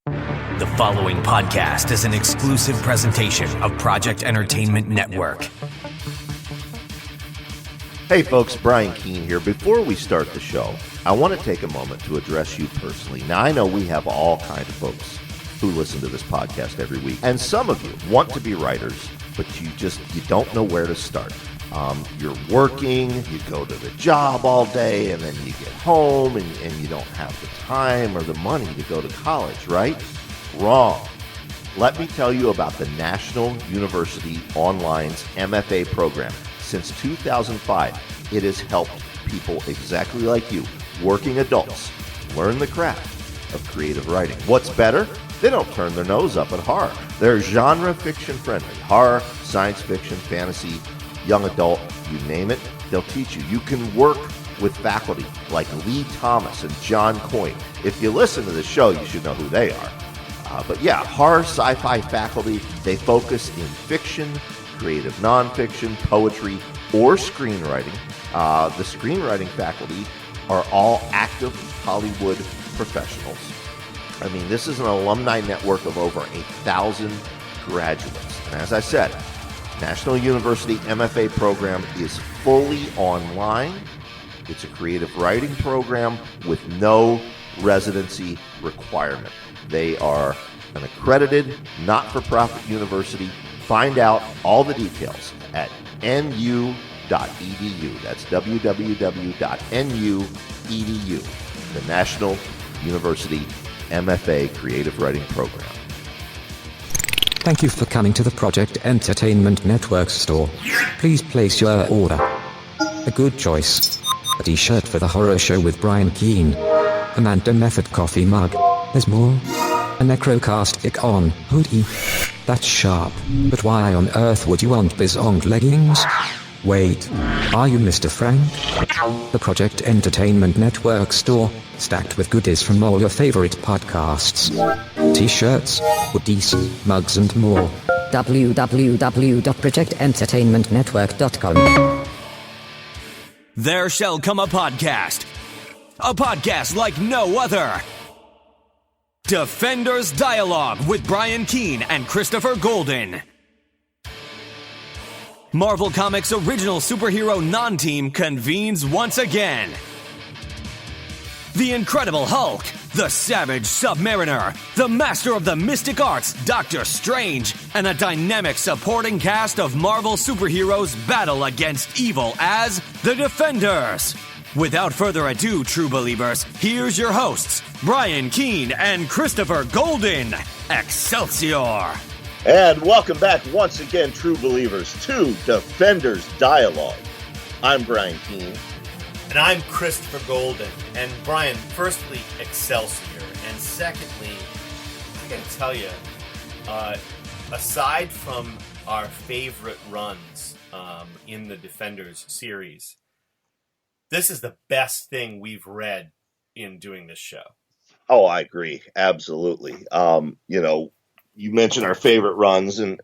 The following podcast is an exclusive presentation of Project Entertainment Network. Hey folks, Brian Keene here. Before we start the show, I want to take a moment to address you personally. Now, I know we have all kinds of folks who listen to this podcast every week, and some of you want to be writers, but you don't know where to start. You're working, you go to the job all day, and then you get home, and you don't have the time or the money to go to college, right? Wrong. Let me tell you about the National University Online's MFA program. Since 2005, it has helped people exactly like you, working adults, learn the craft of creative writing. What's better? They don't turn their nose up at horror. They're genre fiction friendly. Horror, science fiction, fantasy, young adult, you name it, they'll teach you. You can work with faculty like Lee Thomas and John Coyne. If you listen to the show, you should know who they are. But yeah, horror, sci-fi faculty, they focus in fiction, creative nonfiction, poetry, or screenwriting. The screenwriting faculty are all active Hollywood professionals. I mean, this is an alumni network of over 1,000 graduates. And as I said, National University MFA program is fully online. It's a creative writing program with no residency requirement. They are an accredited, not-for-profit university. Find out all the details at nu.edu. That's www.nu.edu. The National University MFA Creative Writing Program. Thank you for coming to the Project Entertainment Network store. Please place your order. A good choice. A t-shirt for the horror show with Brian Keene. A Manta Method coffee mug. There's more. A Necrocast Icon hoodie. That's sharp. But why on earth would you want Bizonged leggings? Wait. Are you Mr. Frank? The Project Entertainment Network store, stacked with goodies from all your favorite podcasts. T-shirts, hoodies, mugs and more. www.projectentertainmentnetwork.com. There shall come a podcast like no other. Defenders Dialogue with Brian Keene and Christopher Golden. Marvel Comics' original superhero non-team convenes once again. The Incredible Hulk, the Savage Submariner, the Master of the Mystic Arts, Doctor Strange, and a dynamic supporting cast of Marvel superheroes battle against evil as the Defenders. Without further ado, true believers, here's your hosts, Brian Keene and Christopher Golden. Excelsior! And welcome back once again, true believers, to Defenders Dialogue. I'm Brian Keene. And I'm Christopher Golden. And Brian, firstly, Excelsior. And secondly, I gotta tell you, aside from our favorite runs in the Defenders series, this is the best thing we've read in doing this show. Oh, I agree. Absolutely. You mentioned our favorite runs, and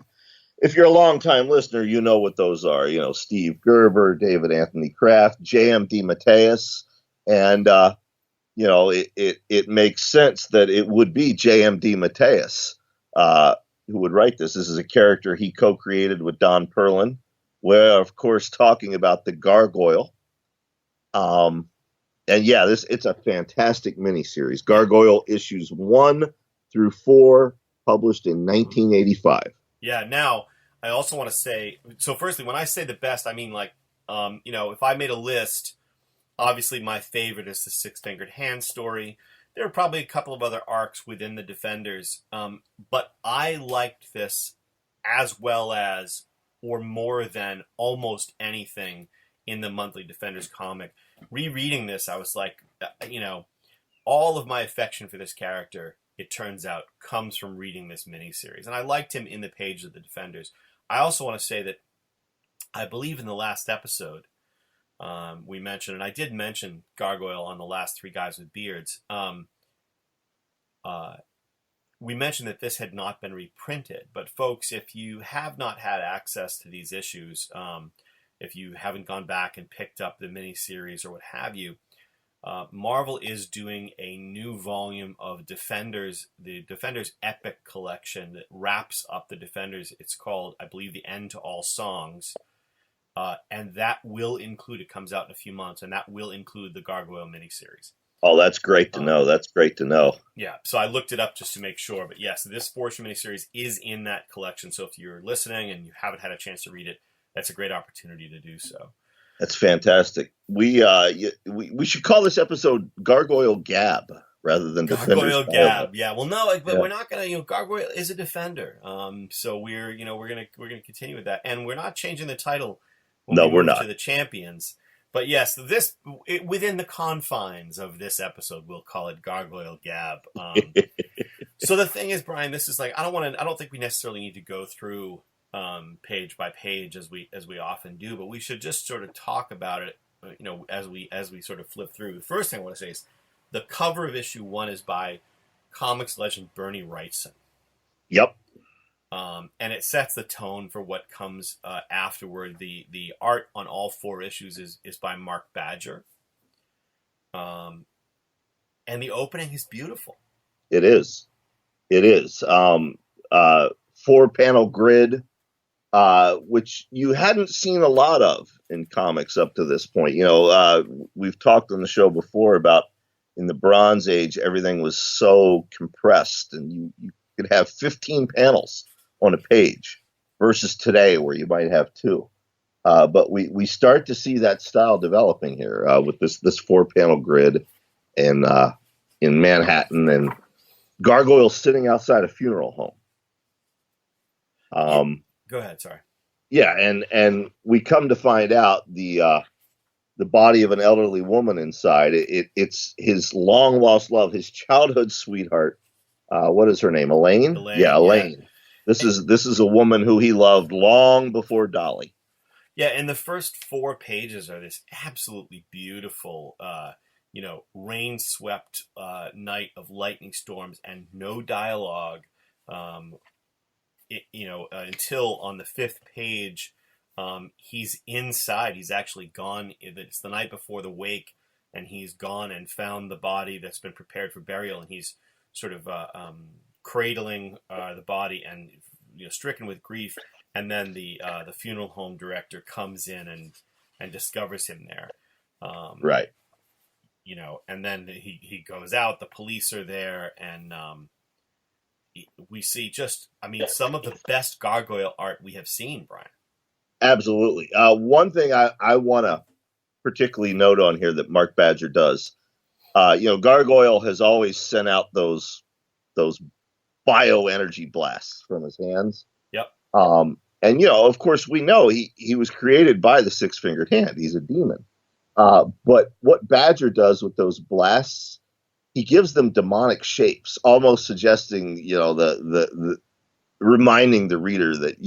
if you're a longtime listener, you know what those are. Steve Gerber, David Anthony Kraft, J.M. DeMatteis, and it makes sense that it would be J.M. DeMatteis who would write this. This is a character he co-created with Don Perlin. We're, of course, talking about the Gargoyle. And yeah, it's a fantastic miniseries. Gargoyle issues 1 through 4. Published in 1985. Yeah, now, I also want to say, so firstly, when I say the best, I mean if I made a list, obviously my favorite is the Six-Fingered Hand story. There are probably a couple of other arcs within the Defenders, but I liked this as well as, or more than, almost anything in the monthly Defenders comic. Rereading this, I was like, all of my affection for this character, it turns out, comes from reading this miniseries. And I liked him in the pages of the Defenders. I also want to say that I believe in the last episode we mentioned, and I did mention Gargoyle on the last Three Guys with Beards, we mentioned that this had not been reprinted. But folks, if you have not had access to these issues, if you haven't gone back and picked up the miniseries or what have you, Marvel is doing a new volume of Defenders, the Defenders Epic Collection that wraps up the Defenders. It's called, I believe, The End to All Songs. And that will include, it comes out in a few months, and that will include the Gargoyle miniseries. Oh, that's great to know. That's great to know. Yeah, so I looked it up just to make sure. But yes, this 4-issue miniseries is in that collection. So if you're listening and you haven't had a chance to read it, that's a great opportunity to do so. That's fantastic. We should call this episode Gargoyle Gab rather than Gargoyle Defenders. Gab. Yeah. Well, no, but we're not gonna. Gargoyle is a defender. So we're gonna continue with that, and we're not changing the title. We're not. To the Champions. But yes, within the confines of this episode, we'll call it Gargoyle Gab. So the thing is, Brian, this is like I don't think we necessarily need to go through page by page as we often do, but we should just sort of talk about it, as we sort of flip through. The first thing I want to say is the cover of issue 1 is by comics legend Bernie Wrightson. Yep. And it sets the tone for what comes afterward. The art on all 4 issues is by Mark Badger. And the opening is beautiful. It is. 4-panel grid, which you hadn't seen a lot of in comics up to this point. We've talked on the show before about in the Bronze Age, everything was so compressed, and you could have 15 panels on a page versus today where you might have 2. But we start to see that style developing here with this 4-panel grid and in Manhattan, and Gargoyle sitting outside a funeral home. Go ahead, sorry. Yeah, and we come to find out the body of an elderly woman inside. It's his long lost love, his childhood sweetheart. What is her name? Elaine? Yeah, Elaine. Yeah. This is a woman who he loved long before Dolly. Yeah, and the first 4 pages are this absolutely beautiful, rain-swept night of lightning storms and no dialogue. Until on the 5th page, he's inside. He's actually gone. It's the night before the wake, and he's gone and found the body that's been prepared for burial, and he's sort of cradling the body and stricken with grief. And then the funeral home director comes in and discovers him there. Right. And then he goes out. The police are there, and we see some of the best Gargoyle art we have seen, Brian. Absolutely. One thing I want to particularly note on here that Mark Badger does, Gargoyle has always sent out those bioenergy blasts from his hands. Yep. And of course we know he was created by the 6-fingered hand. He's a demon. But what Badger does with those blasts, he gives them demonic shapes, almost suggesting, the reminding the reader that,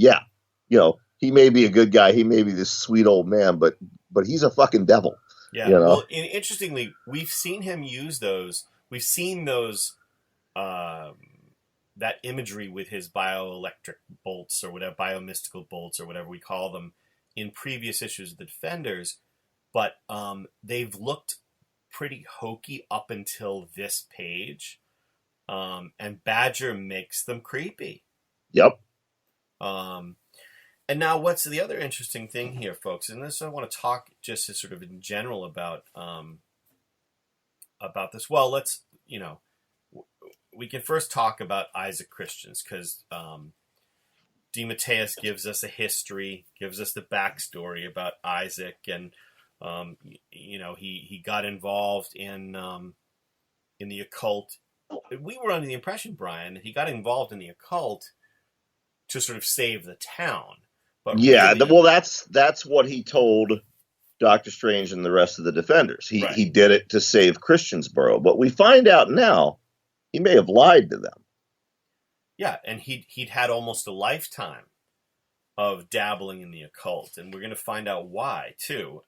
he may be a good guy, he may be this sweet old man, but he's a fucking devil. Yeah. Well, interestingly, we've seen him use those. We've seen those, that imagery with his bioelectric bolts or whatever, biomystical bolts or whatever we call them, in previous issues of the Defenders, but they've looked pretty hokey up until this page, and Badger makes them creepy. Yep. And now what's the other interesting thing here, folks, and this I want to talk just as sort of in general about this. Well, let's, we can first talk about Issac Christians, because DeMatteis gives us a history, gives us the backstory about Issac, and he got involved in the occult. We were under the impression, Brian, that he got involved in the occult to sort of save the town. But yeah, well, that's what he told Doctor Strange and the rest of the Defenders. He did it to save Christiansboro, but we find out now he may have lied to them. Yeah, and he'd had almost a lifetime of dabbling in the occult, and we're going to find out why too.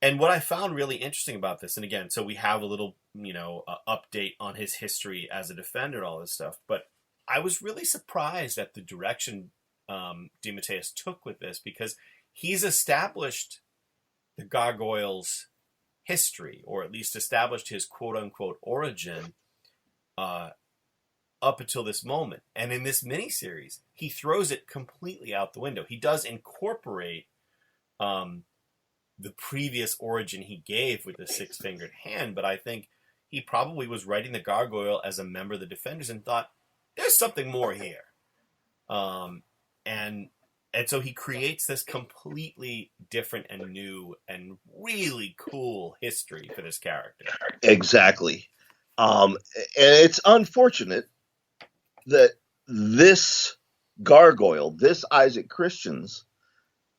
And what I found really interesting about this, and again, so we have a little, update on his history as a Defender and all this stuff, but I was really surprised at the direction DeMatteis took with this, because he's established the Gargoyles' history, or at least established his quote-unquote origin up until this moment. And in this miniseries, he throws it completely out the window. He does incorporate the previous origin he gave with the six-fingered hand, but I think he probably was writing the Gargoyle as a member of the Defenders and thought, there's something more here. And so he creates this completely different and new and really cool history for this character. Exactly. And it's unfortunate that this Gargoyle, this Issac Christians,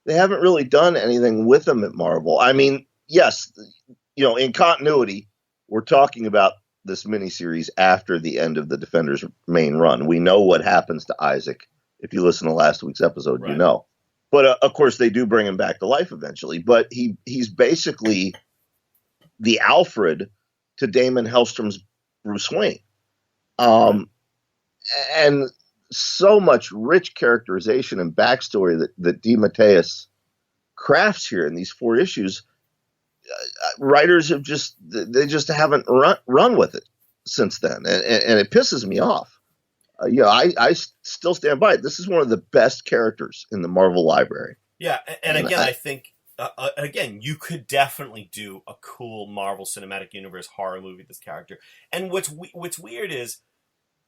they haven't really done anything with him at Marvel. I mean, yes, in continuity, we're talking about this miniseries after the end of the Defenders main run. We know what happens to Issac. If you listen to last week's episode, right. You know. But of course, they do bring him back to life eventually. But he's basically the Alfred to Damon Hellstrom's Bruce Wayne. And so much rich characterization and backstory that DeMatteis crafts here in these 4 issues. Writers have just haven't run with it since then, and it pisses me off. I still stand by it. This is one of the best characters in the Marvel library. Yeah, and again, I think you could definitely do a cool Marvel Cinematic Universe horror movie with this character. And what's weird is,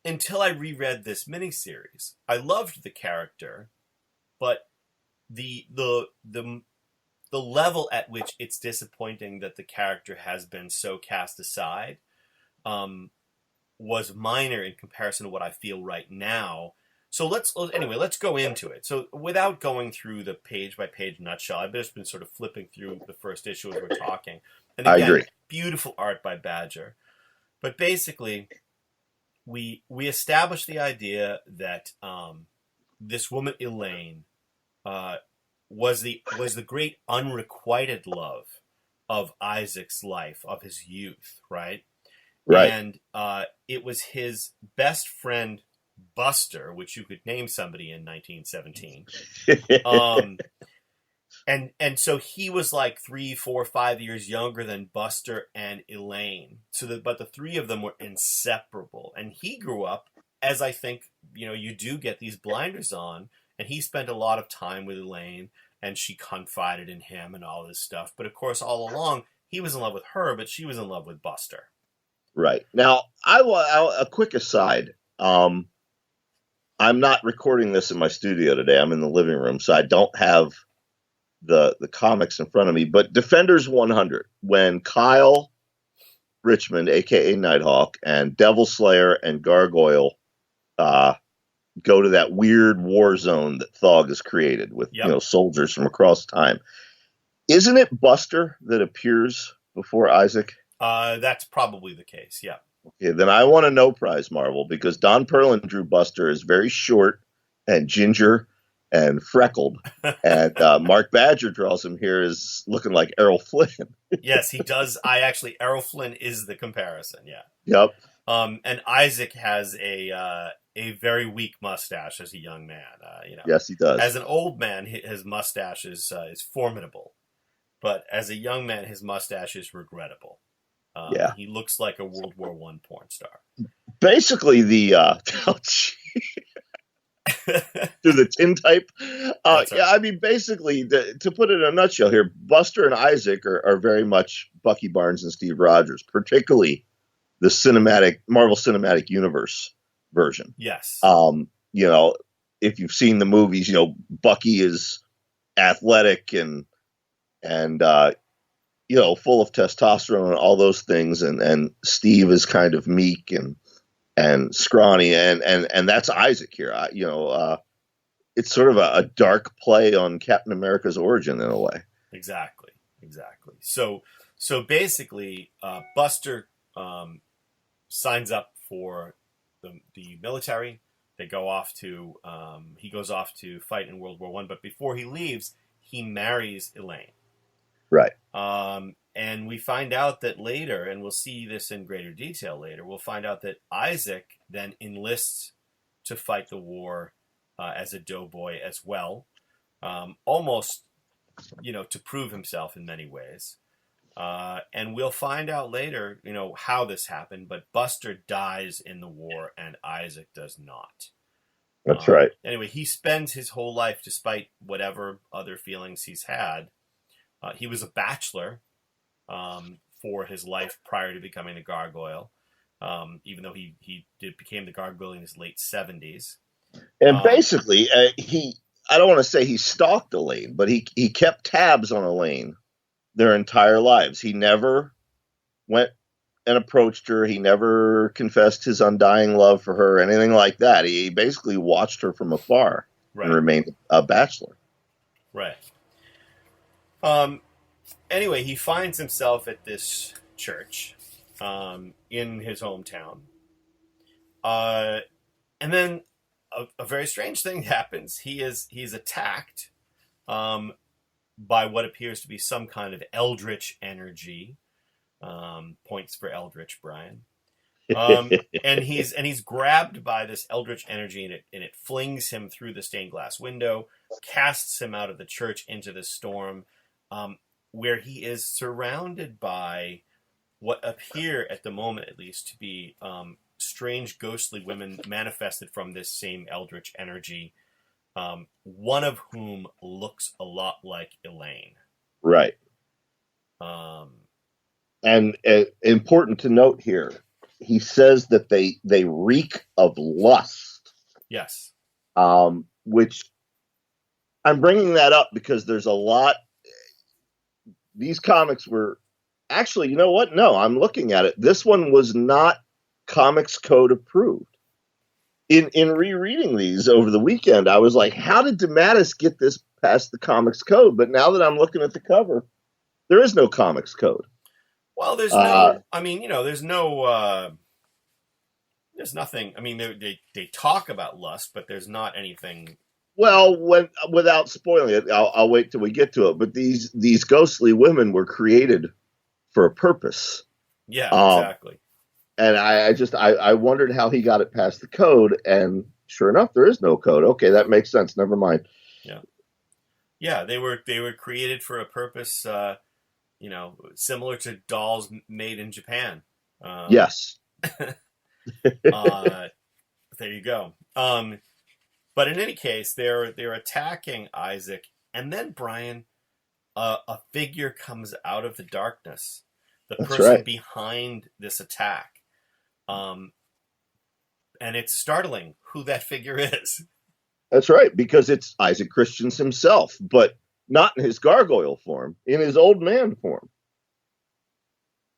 until I reread this miniseries, I loved the character, but the level at which it's disappointing that the character has been so cast aside was minor in comparison to what I feel right now. So let's go into it. So without going through the page-by-page nutshell, I've just been sort of flipping through the first issue as we're talking. And again, I agree. Beautiful art by Badger. But basically, we established the idea that this woman, Elaine, was the great unrequited love of Isaac's life, of his youth, right? Right. And it was his best friend, Buster, which you could name somebody in 1917. And so he was like 3, 4, 5 years younger than Buster and Elaine. But the 3 of them were inseparable. And he grew up, as I think, you do get these blinders on, and he spent a lot of time with Elaine, and she confided in him and all this stuff. But of course, all along, he was in love with her, but she was in love with Buster. Right. Now, a quick aside. I'm not recording this in my studio today. I'm in the living room, so I don't have the comics in front of me. But Defenders 100, when Kyle Richmond, a.k.a. Nighthawk, and Devil Slayer and Gargoyle go to that weird war zone that Thog has created with soldiers from across time. Isn't it Buster that appears before Isaac? That's probably the case, yeah. Okay, then I want to know, Prize Marvel, because Don Perlin drew Buster as very short and ginger and freckled, and Mark Badger draws him here as looking like Errol Flynn. Yes, he does. Errol Flynn is the comparison, yeah. Yep. And Isaac has a very weak mustache as a young man. Yes, he does. As an old man, his mustache is formidable, but as a young man, his mustache is regrettable. He looks like a World War I porn star. Basically, through the tintype. Right. I mean, basically, to put it in a nutshell here, Buster and Isaac are very much Bucky Barnes and Steve Rogers, particularly the Marvel Cinematic Universe version. Yes. If you've seen the movies, Bucky is athletic and full of testosterone and all those things, and Steve is kind of meek and scrawny, and that's Isaac here. It's sort of a dark play on Captain America's origin in a way. Exactly. So basically, Buster signs up for the military. He goes off to fight in World War I, but before he leaves, he marries Elaine. Right. And we find out that later, and we'll see this in greater detail later, we'll find out that Isaac then enlists to fight the war as a doughboy as well, almost, to prove himself in many ways. And we'll find out later, how this happened. But Buster dies in the war, and Isaac does not. That's right. Anyway, he spends his whole life, despite whatever other feelings he's had. He was a bachelor for his life prior to becoming the Gargoyle, even though he became the Gargoyle in his late 70s. And basically, I don't want to say he stalked Elaine, but he kept tabs on Elaine their entire lives. He never went and approached her. He never confessed his undying love for her, anything like that. He basically watched her from afar and remained a bachelor. Right. Anyway, he finds himself at this church in his hometown. And then a very strange thing happens. He's attacked by what appears to be some kind of eldritch energy. Points for eldritch, Brian. And he's grabbed by this eldritch energy, and it flings him through the stained glass window, casts him out of the church into the storm, where he is surrounded by what appear, at the moment at least, to be strange ghostly women manifested from this same eldritch energy, one of whom looks a lot like Elaine. Right. And important to note here, he says that they reek of lust. Yes. Which I'm bringing that up because there's a lot. These comics were actually, you know what? No, I'm looking at it. This one was not Comics Code approved. In rereading these over the weekend, I was like, how did DeMatteis get this past the Comics Code? But now that I'm looking at the cover, there is no Comics Code. Well, there's no, there's nothing. I mean, they talk about lust, but there's not anything. Well, without spoiling it, I'll wait till we get to it. But these ghostly women were created for a purpose. Yeah, exactly. And I wondered how he got it past the code, and sure enough, there is no code. Okay, that makes sense. Never mind. Yeah, they were created for a purpose. Similar to dolls made in Japan. Yes. There you go. But in any case, they're attacking Isaac, and then Brian, a figure comes out of the darkness. The person behind this attack. And it's startling who that figure is. That's right, because it's Issac Christians himself, but not in his gargoyle form, in his old man form.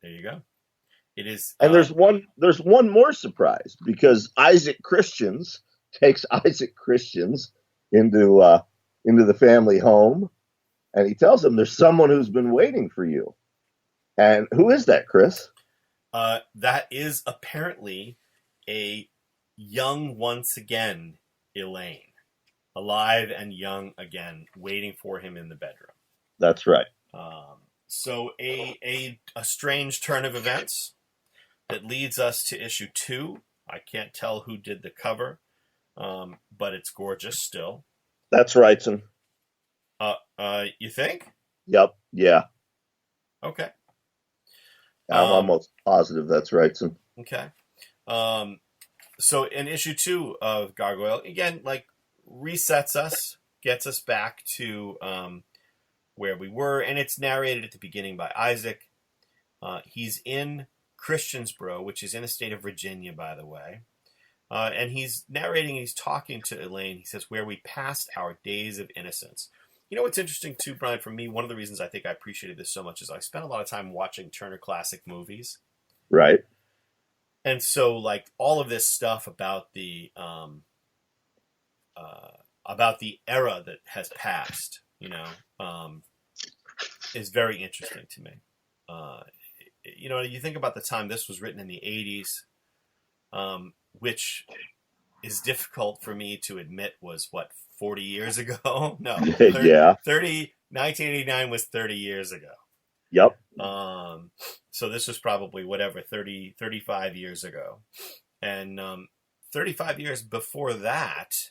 There you go. It is, and there's one more surprise, because Issac Christians takes Issac Christians into the family home, and he tells them there's someone who's been waiting for you. And who is that, Chris? That is apparently a young, once again, Elaine. Alive and young again, waiting for him in the bedroom. That's right. So a strange turn of events that leads us to issue 2. I can't tell who did the cover, but it's gorgeous still. That's right, son. You think? Yep. Yeah. Okay. I'm almost positive that's right, son. Okay. So in issue 2 of Gargoyle, again, resets us, gets us back to where we were, and it's narrated at the beginning by Isaac. He's in Christiansboro, which is in the state of Virginia, by the way. And he's narrating, he's talking to Elaine. He says, where we passed our days of innocence. You know what's interesting too, Brian, for me, one of the reasons I think I appreciated this so much is I spent a lot of time watching Turner Classic Movies. Right. And so, all of this stuff about the era that has passed, is very interesting to me. You think about the time this was written in the 80s, which is difficult for me to admit was, 40 years ago? No. 1989 was 30 years ago. Yep. So this was probably 35 years ago. And 35 years before that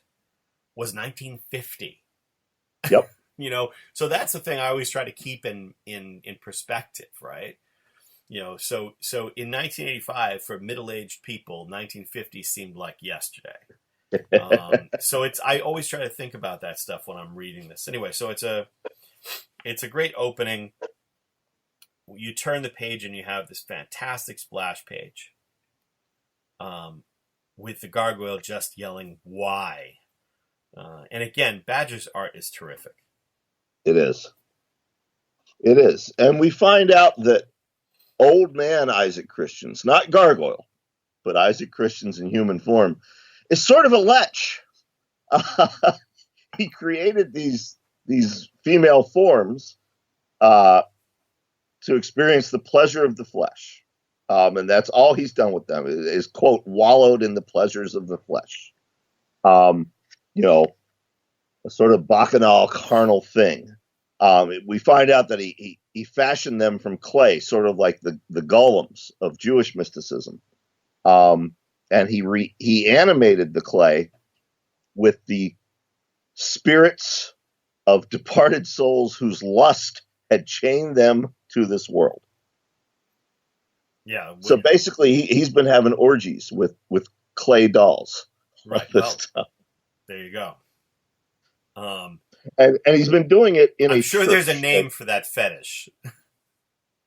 was 1950. Yep. So that's the thing I always try to keep in perspective, right? So in 1985, for middle-aged people, 1950 seemed like yesterday. So I always try to think about that stuff when I'm reading this. Anyway, so it's a great opening. You turn the page and you have this fantastic splash page, with the Gargoyle just yelling, "Why?" And again, Badger's art is terrific. It is. It is. And we find out that old man Issac Christians, not Gargoyle, but Issac Christians in human form, is sort of a lech. He created these female forms to experience the pleasure of the flesh. And that's all he's done with them is, quote, wallowed in the pleasures of the flesh. A sort of bacchanal carnal thing. We find out that he fashioned them from clay, sort of like the golems of Jewish mysticism. And he animated the clay with the spirits of departed souls whose lust had chained them to this world. Yeah. So basically, he's been having orgies with clay dolls. Right. Well, there you go. And he's been doing it in I'm a sure church. there's a name for that fetish.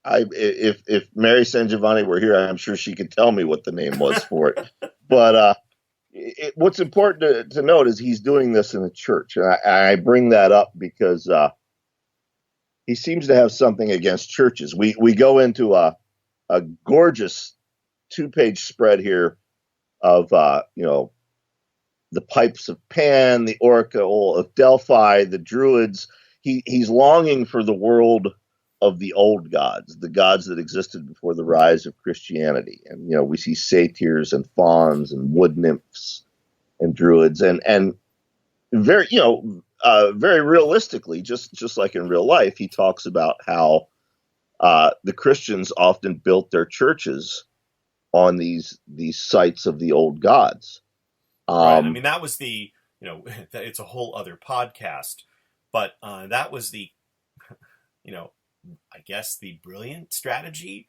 If Mary San Giovanni were here, I'm sure she could tell me what the name was for it. But what's important to note is he's doing this in a church. And I bring that up because he seems to have something against churches. We go into a gorgeous 2-page spread here of, the pipes of Pan, the oracle of Delphi, the Druids. He's longing for the world of the old gods, the gods that existed before the rise of Christianity. And, we see satyrs and fauns and wood nymphs and druids and very, very realistically, just like in real life, he talks about how the Christians often built their churches on these sites of the old gods. Right. I mean, that was it's a whole other podcast, but that was the, I guess the brilliant strategy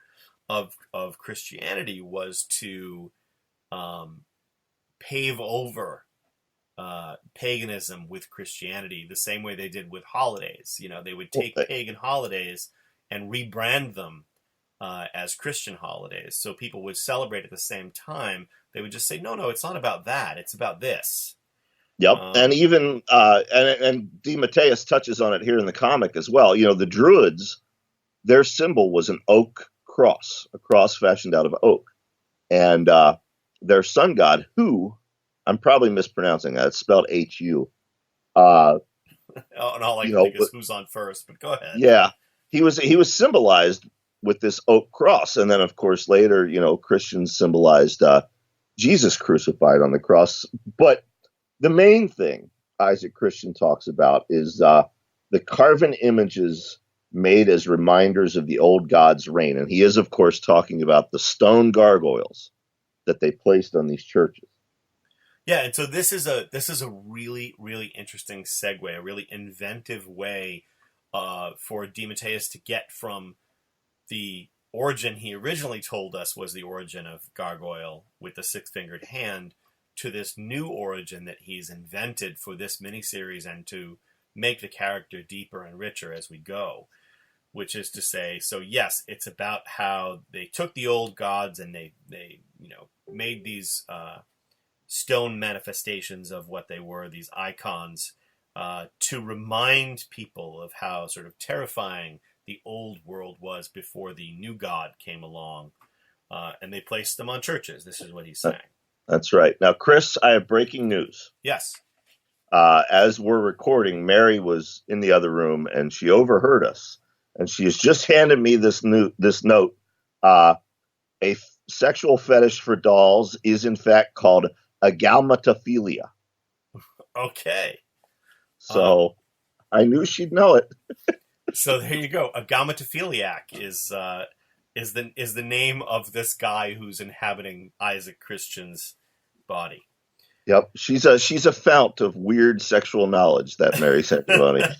of Christianity was to pave over paganism with Christianity the same way they did with holidays. They would take pagan holidays and rebrand them as Christian holidays. So people would celebrate at the same time. They would just say, no, it's not about that. It's about this. Yep. And even, and DeMatteis touches on it here in the comic as well. The Druids, their symbol was an oak cross, a cross fashioned out of oak. And their sun god, who, I'm probably mispronouncing that, it's spelled H-U. And all I can think is who's on first, but go ahead. Yeah. He was symbolized with this oak cross. And then, of course, later, Christians symbolized Jesus crucified on the cross. But the main thing Issac Christian talks about is the carven images made as reminders of the old gods' reign. And he is, of course, talking about the stone gargoyles that they placed on these churches. Yeah, and so this is a really, really interesting segue, a really inventive way for DeMatteis to get from the origin he originally told us was the origin of Gargoyle with the six-fingered hand to this new origin that he's invented for this miniseries and to make the character deeper and richer as we go, which is to say, so yes, it's about how they took the old gods and they made these stone manifestations of what they were, these icons, to remind people of how sort of terrifying the old world was before the new god came along, and they placed them on churches. This is what he's saying. That's right. Now, Chris, I have breaking news. Yes. As we're recording, Mary was in the other room, and she overheard us, and she has just handed me this note. A sexual fetish for dolls is, in fact, called agalmatophilia. Okay. So I knew she'd know it. So there you go. Agalmatophiliac is the name of this guy who's inhabiting Issac Christian's body. Yep. She's a fount of weird sexual knowledge, that Mary Santivoni.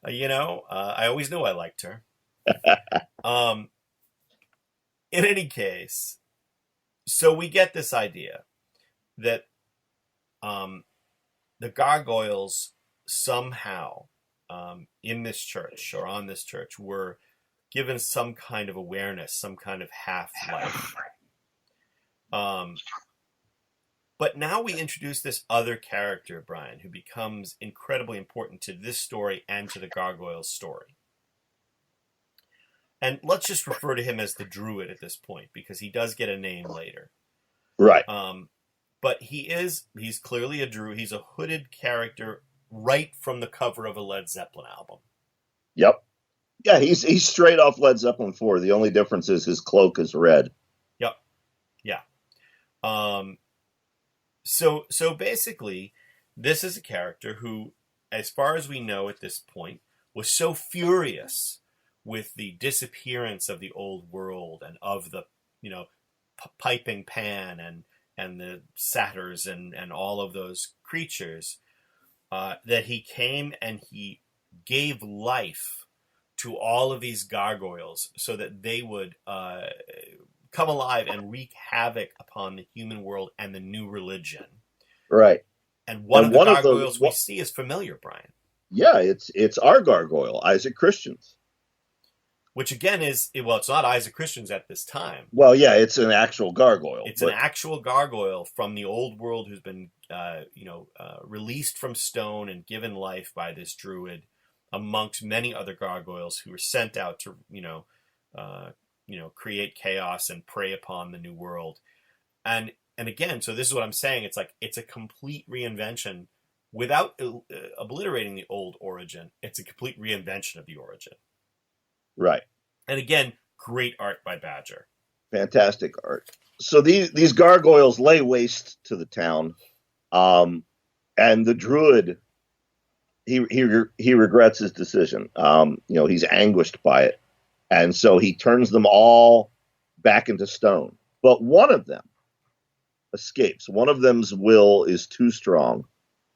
I always knew I liked her. In any case, so we get this idea that the gargoyles somehow in this church or on this church were given some kind of awareness, some kind of half-life. But now we introduce this other character, Brian, who becomes incredibly important to this story and to the gargoyles' story. And let's just refer to him as the Druid at this point, because he does get a name later. Right. But he's clearly a Druid. He's a hooded character right from the cover of a Led Zeppelin album. Yep. Yeah, he's straight off Led Zeppelin 4. The only difference is his cloak is red. Yep. Yeah. So basically, this is a character who, as far as we know at this point, was so furious with the disappearance of the old world and of the, piping Pan and the satyrs and all of those creatures, that he came and he gave life to all of these gargoyles so that they would come alive and wreak havoc upon the human world and the new religion. Right. And one of the gargoyles we see is familiar, Brian. Yeah, it's our gargoyle, Issac Christians. Which again it's not Issac Christians at this time. Well, yeah, it's an actual gargoyle. It's an actual gargoyle from the old world who's been, released from stone and given life by this druid, amongst many other gargoyles who were sent out to, create chaos and prey upon the new world. And again, so this is what I'm saying. It's like it's a complete reinvention without obliterating the old origin. It's a complete reinvention of the origin. Right. And again, great art by Badger. Fantastic art. So these gargoyles lay waste to the town, and the druid, he regrets his decision. He's anguished by it, and so he turns them all back into stone. But one of them escapes. One of them's will is too strong,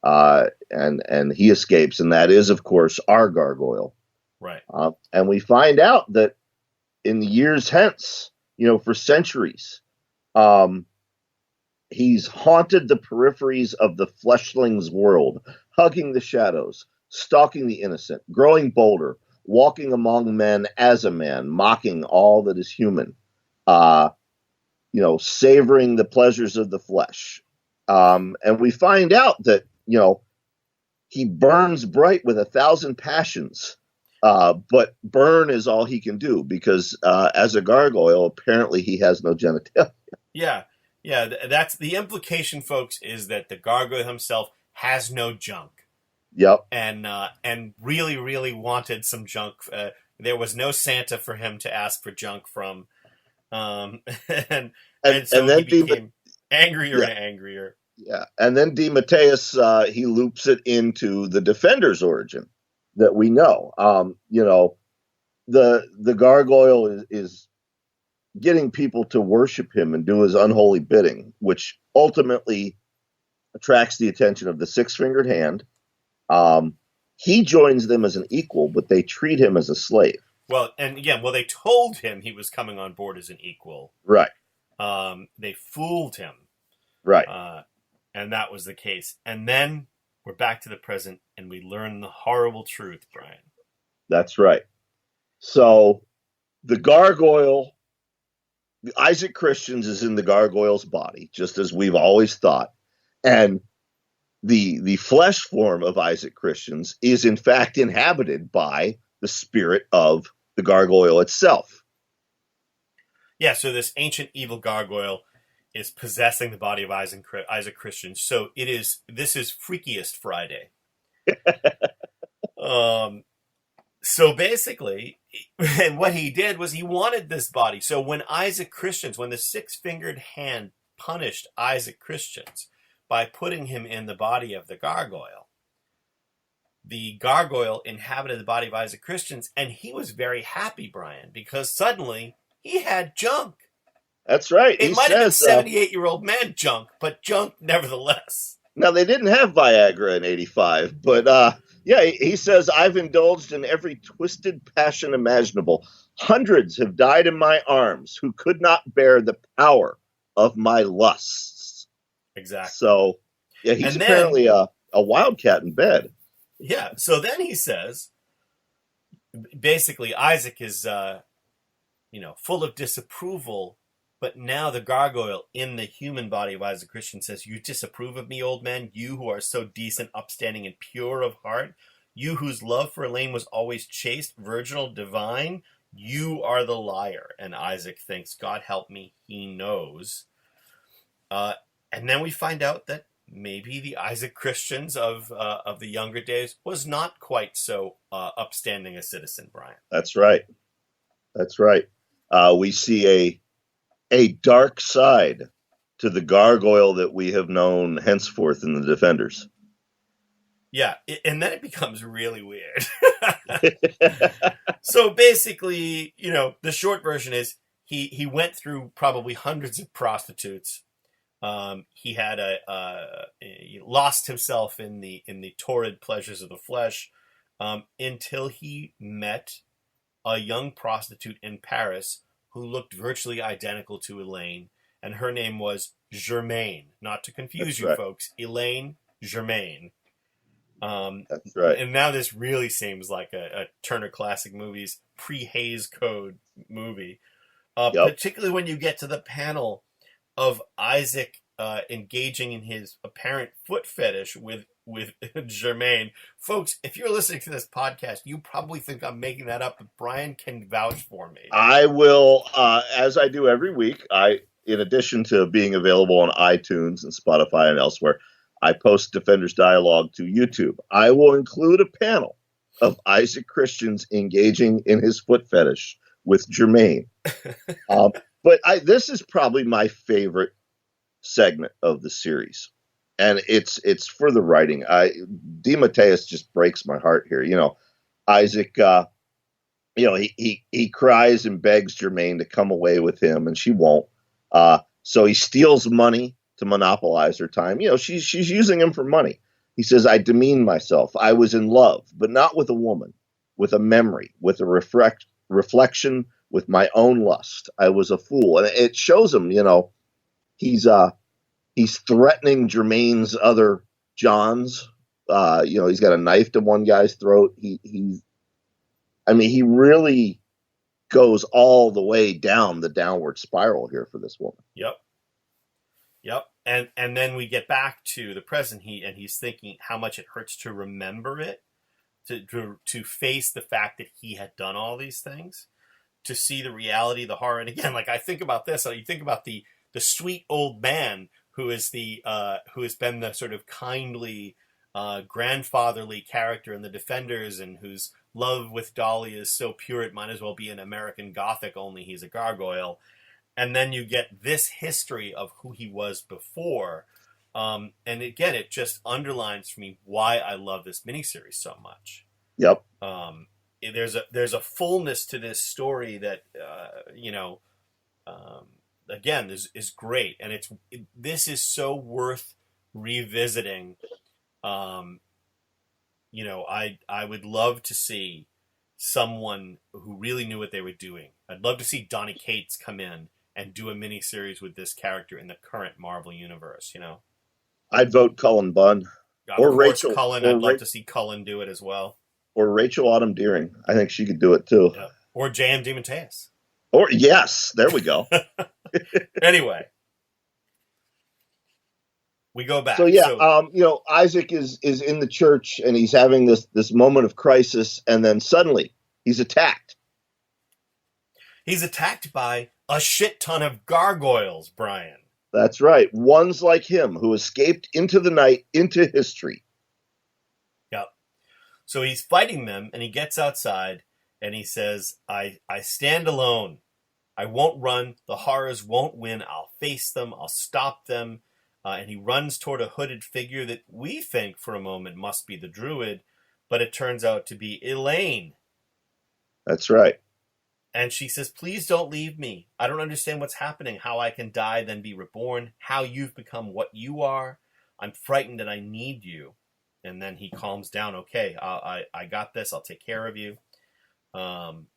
and he escapes, and that is, of course, our gargoyle. Right. And we find out that in the years hence, for centuries, he's haunted the peripheries of the fleshling's world, hugging the shadows, stalking the innocent, growing bolder, walking among men as a man, mocking all that is human, savoring the pleasures of the flesh. And we find out that, he burns bright with 1,000 passions. But burn is all he can do because as a gargoyle, apparently he has no genitalia. Yeah. That's the implication, folks, is that the gargoyle himself has no junk. Yep. And really, really wanted some junk. There was no Santa for him to ask for junk from. And so he became angrier and angrier. Yeah. And then DeMatteis, he loops it into the Defender's origin that we know. The gargoyle is getting people to worship him and do his unholy bidding, which ultimately attracts the attention of the six-fingered hand. He joins them as an equal, but they treat him as a slave. Well, and again, they told him he was coming on board as an equal. Right. They fooled him. Right. And that was the case. And then we're back to the present, and we learn the horrible truth, Brian. That's right. So the gargoyle, Issac Christians is in the gargoyle's body, just as we've always thought. And the flesh form of Issac Christians is, in fact, inhabited by the spirit of the gargoyle itself. Yeah, so this ancient evil gargoyle is possessing the body of Isaac Christians. So this is Freakiest Friday. So basically, and what he did was he wanted this body. So when the six-fingered hand punished Issac Christians by putting him in the body of the gargoyle inhabited the body of Issac Christians, and he was very happy, Brian, because suddenly he had junk. That's right. It might have been 78-year-old man junk, but junk nevertheless. Now, they didn't have Viagra in 85, but yeah, he says, I've indulged in every twisted passion imaginable. Hundreds have died in my arms who could not bear the power of my lusts. Exactly. So, yeah, he's apparently a wildcat in bed. Yeah, so then he says, basically, Isaac is, full of disapproval. But now the gargoyle in the human body of Issac Christian says, you disapprove of me, old man, you who are so decent, upstanding, and pure of heart, you whose love for Elaine was always chaste, virginal, divine, you are the liar. And Isaac thinks, God help me, he knows. And then we find out that maybe the Issac Christians of the younger days was not quite so upstanding a citizen, Brian. That's right. That's right. We see a dark side to the gargoyle that we have known henceforth in the Defenders. Yeah, and then it becomes really weird. So basically, the short version is he went through probably hundreds of prostitutes. He had he lost himself in the torrid pleasures of the flesh until he met a young prostitute in Paris who looked virtually identical to Elaine, and her name was Germaine. Not to confuse you folks, Elaine Germaine. That's right. And now this really seems like a Turner Classic Movies pre-Hays Code movie, particularly when you get to the panel of Isaac engaging in his apparent foot fetish with Germaine. Folks, if you're listening to this podcast, you probably think I'm making that up, but Brian can vouch for me. I will, as I do every week, in addition to being available on iTunes and Spotify and elsewhere, I post Defenders Dialogue to YouTube. I will include a panel of Issac Christians engaging in his foot fetish with Germaine. But this is probably my favorite segment of the series. And it's for the writing. DeMatteis just breaks my heart here. Isaac, he cries and begs Germaine to come away with him, and she won't. So he steals money to monopolize her time. She's using him for money. He says, I demean myself. I was in love, but not with a woman, with a memory, with a reflection, with my own lust. I was a fool. And it shows him, he's threatening Germaine's other Johns. He's got a knife to one guy's throat. He really goes all the way down the downward spiral here for this woman. Yep. And then we get back to the present. He's thinking how much it hurts to remember it, to face the fact that he had done all these things, to see the reality, the horror. And again, like I think about this, you think about the sweet old man who has been the sort of kindly, grandfatherly character in the Defenders, and whose love with Dolly is so pure it might as well be an American Gothic, only he's a gargoyle. And then you get this history of who he was before. And again, it just underlines for me why I love this miniseries so much. Yep. There's a fullness to this story that, again, is great. And this is so worth revisiting. I would love to see someone who really knew what they were doing. I'd love to see Donny Cates come in and do a miniseries with this character in the current Marvel universe, I'd vote Cullen Bunn. Or Rachel Cullen. I'd love to see Cullen do it as well. Or Rachel Autumn Deering. I think she could do it too. Yeah. Or J.M. DeMatteis. Or, yes, there we go. Anyway. We go back. So, Isaac is in the church, and he's having this moment of crisis, and then suddenly he's attacked. He's attacked by a shit ton of gargoyles, Brian. That's right. Ones like him who escaped into the night, into history. Yep. So he's fighting them, and he gets outside, and he says, I stand alone. I won't run. The horrors won't win. I'll face them. I'll stop them. And he runs toward a hooded figure that we think for a moment must be the druid, but it turns out to be Elaine. That's right. And she says, please don't leave me. I don't understand what's happening, how I can die, then be reborn, how you've become what you are. I'm frightened and I need you. And then he calms down. Okay, I got this. I'll take care of you. And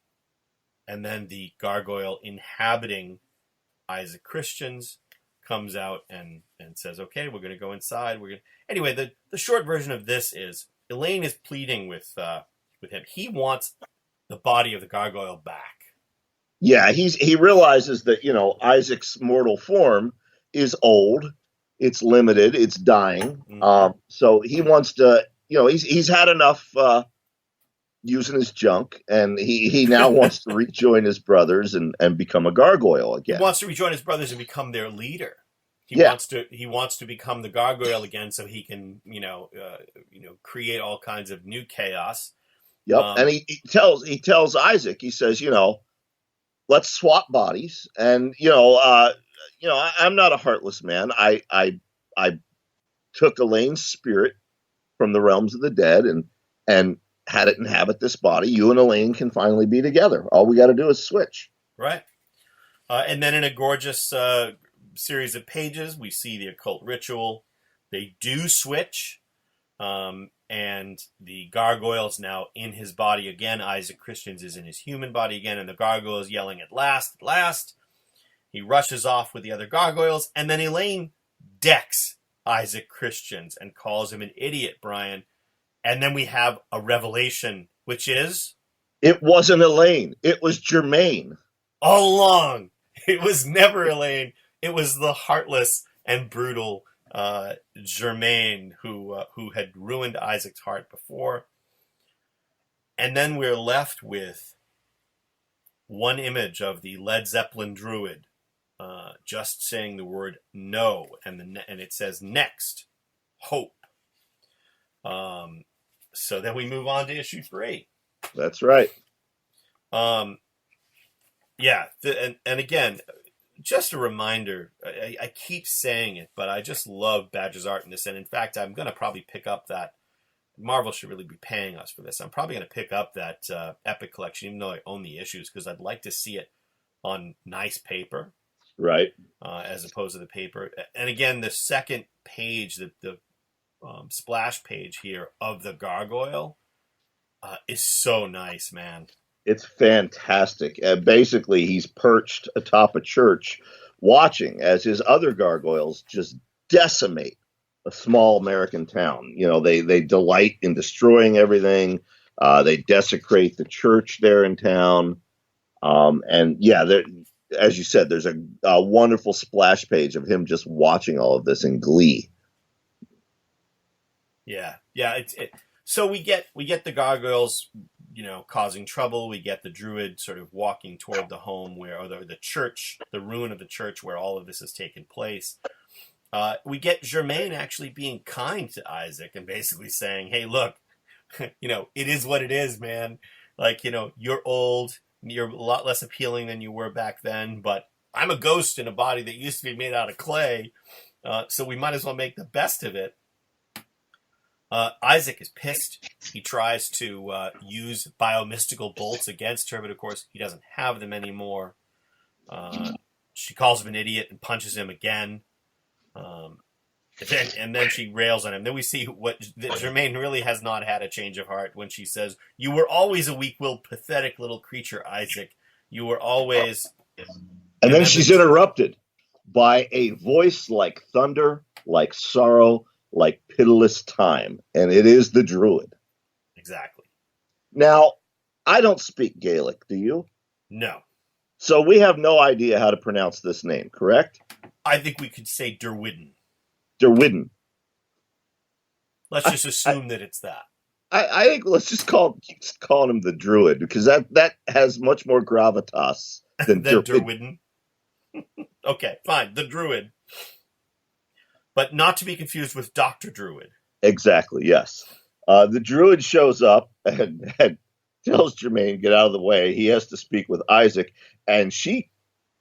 then the gargoyle inhabiting Issac Christians comes out and says, okay, we're going to go inside. Anyway, the short version of this is Elaine is pleading with him. He wants the body of the gargoyle back. Yeah, he realizes that, Isaac's mortal form is old, it's limited, it's dying. Mm-hmm. So he wants to, he's had enough using his junk, and he now wants to rejoin his brothers and become a gargoyle again. He wants to rejoin his brothers and become their leader. He wants to become the gargoyle again, so he can create all kinds of new chaos. Yep, and he tells Isaac, he says, let's swap bodies, and I'm not a heartless man. I took Elaine's spirit from the realms of the dead and had it inhabit this body. You and Elaine can finally be together. All we got to do is switch. Right. And then in a gorgeous series of pages, we see the occult ritual. They do switch, and the gargoyle is now in his body again. Issac Christians is in his human body again, and the gargoyle is yelling, at last, at last. He rushes off with the other gargoyles, and then Elaine decks Issac Christians and calls him an idiot, Brian. And then we have a revelation, which is... It wasn't Elaine. It was Germaine. All along. It was never Elaine. It was the heartless and brutal Germaine who had ruined Isaac's heart before. And then we're left with one image of the Led Zeppelin druid just saying the word no, and it says next, hope. So then we move on to issue 3. That's right. Yeah, and again, just a reminder, I keep saying it, but I just love Badger's art in this, and in fact, I'm going to probably pick up that, Marvel should really be paying us for this. I'm probably going to pick up that Epic collection, even though I own the issues, because I'd like to see it on nice paper. Right. As opposed to the paper. And again, the second page, the splash page here of the gargoyle is so nice, man. It's fantastic. Basically, he's perched atop a church watching as his other gargoyles just decimate a small American town. They delight in destroying everything. They desecrate the church there in town. And yeah, as you said, there's a wonderful splash page of him just watching all of this in glee. Yeah. So we get the gargoyles, causing trouble. We get the druid sort of walking toward the home or the church, the ruin of the church where all of this has taken place. We get Germaine actually being kind to Isaac and basically saying, hey, look, it is what it is, man. Like, you're old. You're a lot less appealing than you were back then, but I'm a ghost in a body that used to be made out of clay, so we might as well make the best of it. Isaac is pissed. He tries to use biomystical bolts against her, but of course he doesn't have them anymore. She calls him an idiot and punches him again. And then she rails on him. Then we see that Germaine really has not had a change of heart when she says, you were always a weak-willed, pathetic little creature, Isaac. You were always... And then she's interrupted by a voice like thunder, like sorrow, like pitiless time. And it is the druid. Exactly. Now, I don't speak Gaelic, do you? No. So we have no idea how to pronounce this name, correct? I think we could say Derwidden. Derwidden. Let's just assume that it's that. I think let's just keep calling him the druid, because that has much more gravitas than Derwidden. Okay, fine. The druid. But not to be confused with Dr. Druid. Exactly, yes. The druid shows up and tells Germaine, get out of the way. He has to speak with Isaac, and she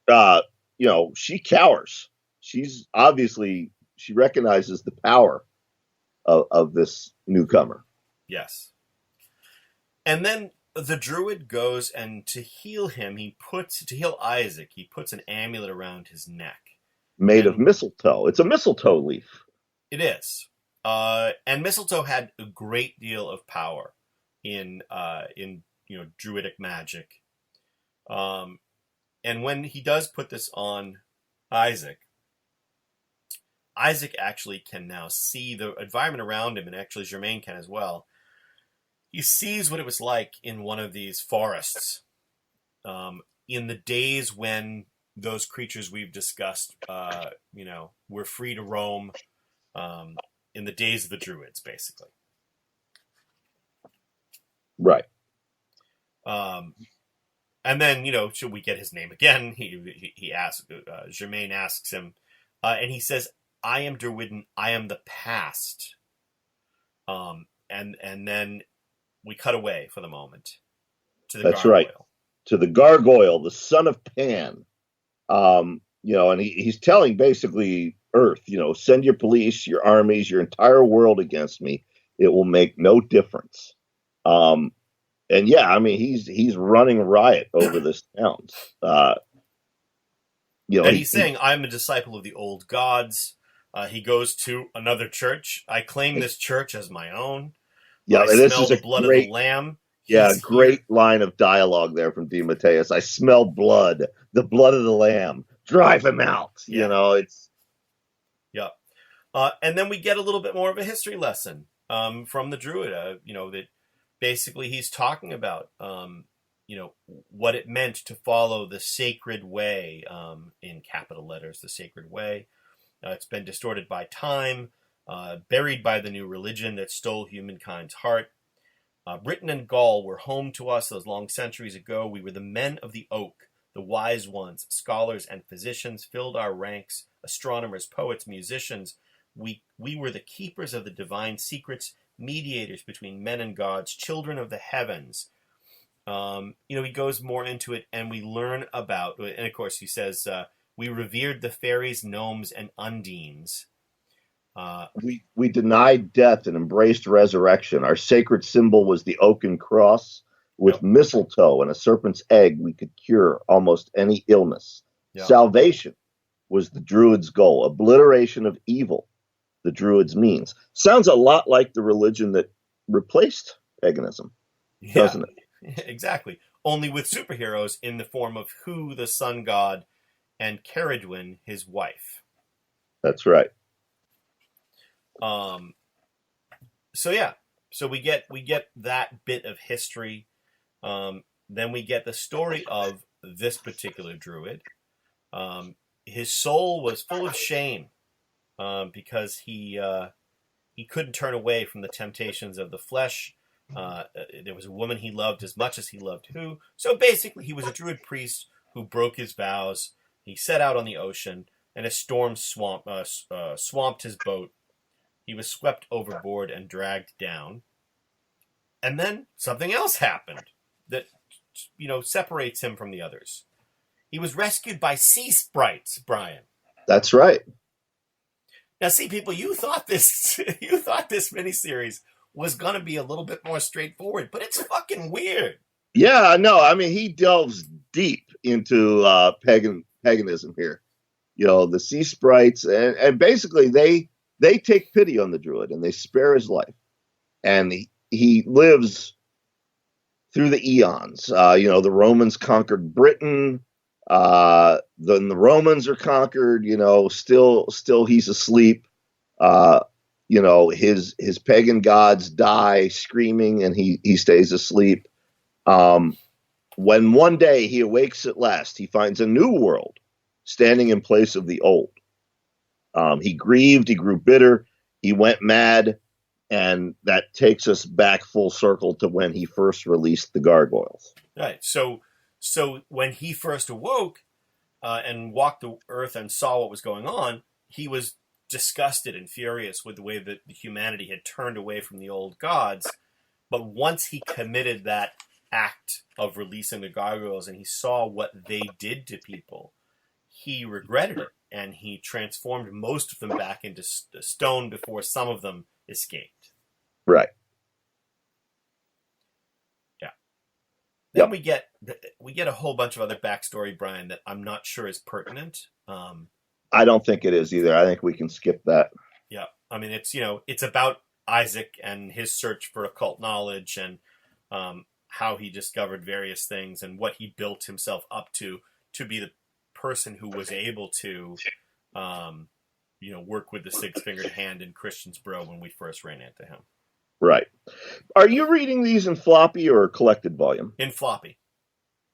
cowers. She recognizes the power of this newcomer. Yes. And then the druid goes, and to heal him, to heal Isaac, he puts an amulet around his neck. Made of mistletoe. It's a mistletoe leaf. It is. And mistletoe had a great deal of power in druidic magic. And when he does put this on Isaac actually can now see the environment around him, and actually Germain can as well. He sees what it was like in one of these forests in the days when those creatures we've discussed, were free to roam in the days of the Druids, basically. Right. And then, should we get his name again? He asks, Germain asks him, and he says, "I am Druidin, I am the past." And then we cut away for the moment to the That's Gargoyle. right. To the Gargoyle, the son of Pan. And he's telling basically Earth, send your police, your armies, your entire world against me. It will make no difference. And yeah, I mean, he's running riot over this town. And he's saying, "I'm a disciple of the old gods." He goes to another church. "I claim this church as my own. Yeah, I this smell is the blood of the lamb." Great line of dialogue there from DeMatteis. "I smell blood, the blood of the lamb. Drive him out." Yeah. It's. Yeah. And then we get a little bit more of a history lesson from the Druid, that basically he's talking about, what it meant to follow the sacred way, in capital letters, the sacred way. It's been distorted by time, buried by the new religion that stole humankind's heart. Britain and Gaul were home to us those long centuries ago. We were the men of the oak, the wise ones, scholars and physicians filled our ranks, astronomers, poets, musicians. We were the keepers of the divine secrets, mediators between men and gods, children of the heavens. He goes more into it, and we learn about, and of course he says, we revered the fairies, gnomes, and undines. We denied death and embraced resurrection. Our sacred symbol was the oaken cross. With mistletoe and a serpent's egg, we could cure almost any illness. Yep. Salvation was the Druids' goal. Obliteration of evil, the Druids' means. Sounds a lot like the religion that replaced paganism, doesn't it? Exactly. Only with superheroes in the form of Hu, the sun god, and Caradwyn, his wife. That's right. So we get that bit of history. Then we get the story of this particular druid. His soul was full of shame because he couldn't turn away from the temptations of the flesh. There was a woman he loved as much as he loved Hu. So basically, he was a druid priest who broke his vows. He set out on the ocean, and a storm swamped his boat. He was swept overboard and dragged down. And then something else happened that, separates him from the others. He was rescued by sea sprites, Brian. That's right. Now, see, people, you thought this miniseries was going to be a little bit more straightforward, but it's fucking weird. Yeah, no, I mean, he delves deep into paganism here. The sea sprites, and basically they take pity on the druid and they spare his life. And he lives through the eons. The Romans conquered Britain. Then the Romans are conquered. Still he's asleep. His pagan gods die screaming, and he stays asleep. When one day he awakes at last, he finds a new world standing in place of the old. He grieved, he grew bitter, he went mad, and that takes us back full circle to when he first released the gargoyles. Right. So when he first awoke and walked the earth and saw what was going on, he was disgusted and furious with the way that humanity had turned away from the old gods. But once he committed that act of releasing the gargoyles and he saw what they did to people, he regretted it, and he transformed most of them back into stone before some of them escaped. Right. Yeah. Then we get a whole bunch of other backstory, Brian, that I'm not sure is pertinent. I don't think it is either. I think we can skip that. Yeah, I mean, it's about Isaac and his search for occult knowledge and how he discovered various things and what he built himself up to be the person who was able to, work with the six-fingered hand in Christian's bro when we first ran into him. Right. Are you reading these in floppy or collected volume? In floppy.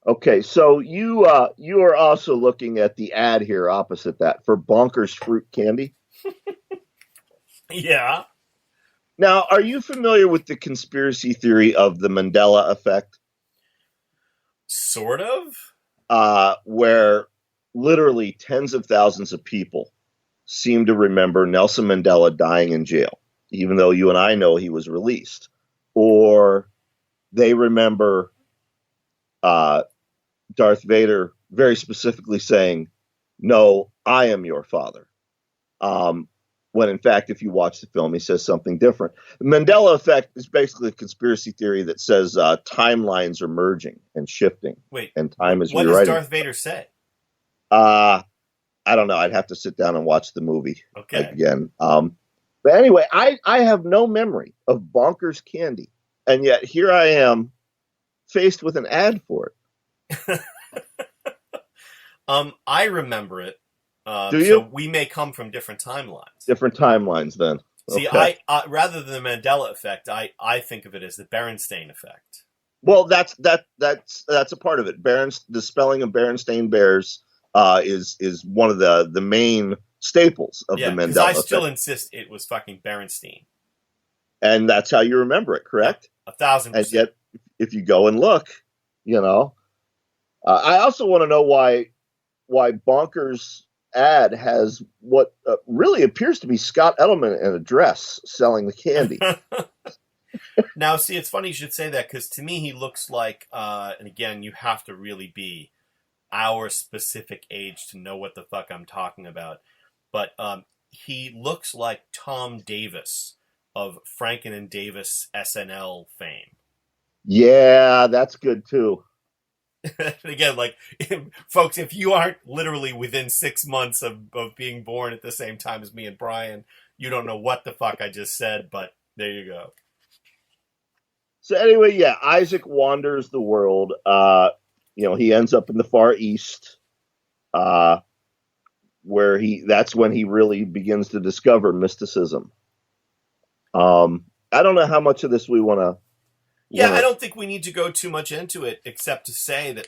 Okay, so you are also looking at the ad here opposite that for Bonkers Fruit Candy. Yeah. Now, are you familiar with the conspiracy theory of the Mandela effect? Sort of. Where literally tens of thousands of people seem to remember Nelson Mandela dying in jail, even though you and I know he was released. Or they remember Darth Vader very specifically saying, "No, I am your father." When in fact, if you watch the film, he says something different. The Mandela effect is basically a conspiracy theory that says timelines are merging and shifting. Wait, and time is what rewriting. Does Darth Vader say? I don't know. I'd have to sit down and watch the movie again. But anyway, I have no memory of Bonkers Candy, and yet here I am faced with an ad for it. I remember it. Do you? So we may come from different timelines. Different timelines, then. See, okay. I rather than the Mandela effect, I think of it as the Berenstain effect. Well, that's a part of it. The spelling of Berenstain Bears is one of the main staples of the Mandela effect. I still insist it was fucking Berenstain. And that's how you remember it, correct? 1,000%. And yet, if you go and look, I also want to know why Bonkers ad has what really appears to be Scott Edelman in a dress selling the candy. Now, see, it's funny you should say that because to me he looks like, and again, you have to really be our specific age to know what the fuck I'm talking about. But he looks like Tom Davis of Franken and Davis SNL fame. Yeah, that's good too. Again, like, folks, if you aren't literally within 6 months of being born at the same time as me and Brian, you don't know what the fuck I just said, but there you go. So anyway, yeah, Isaac wanders the world. He ends up in the Far East, where that's when he really begins to discover mysticism. I don't know how much of this we want to. Yeah, I don't think we need to go too much into it, except to say that,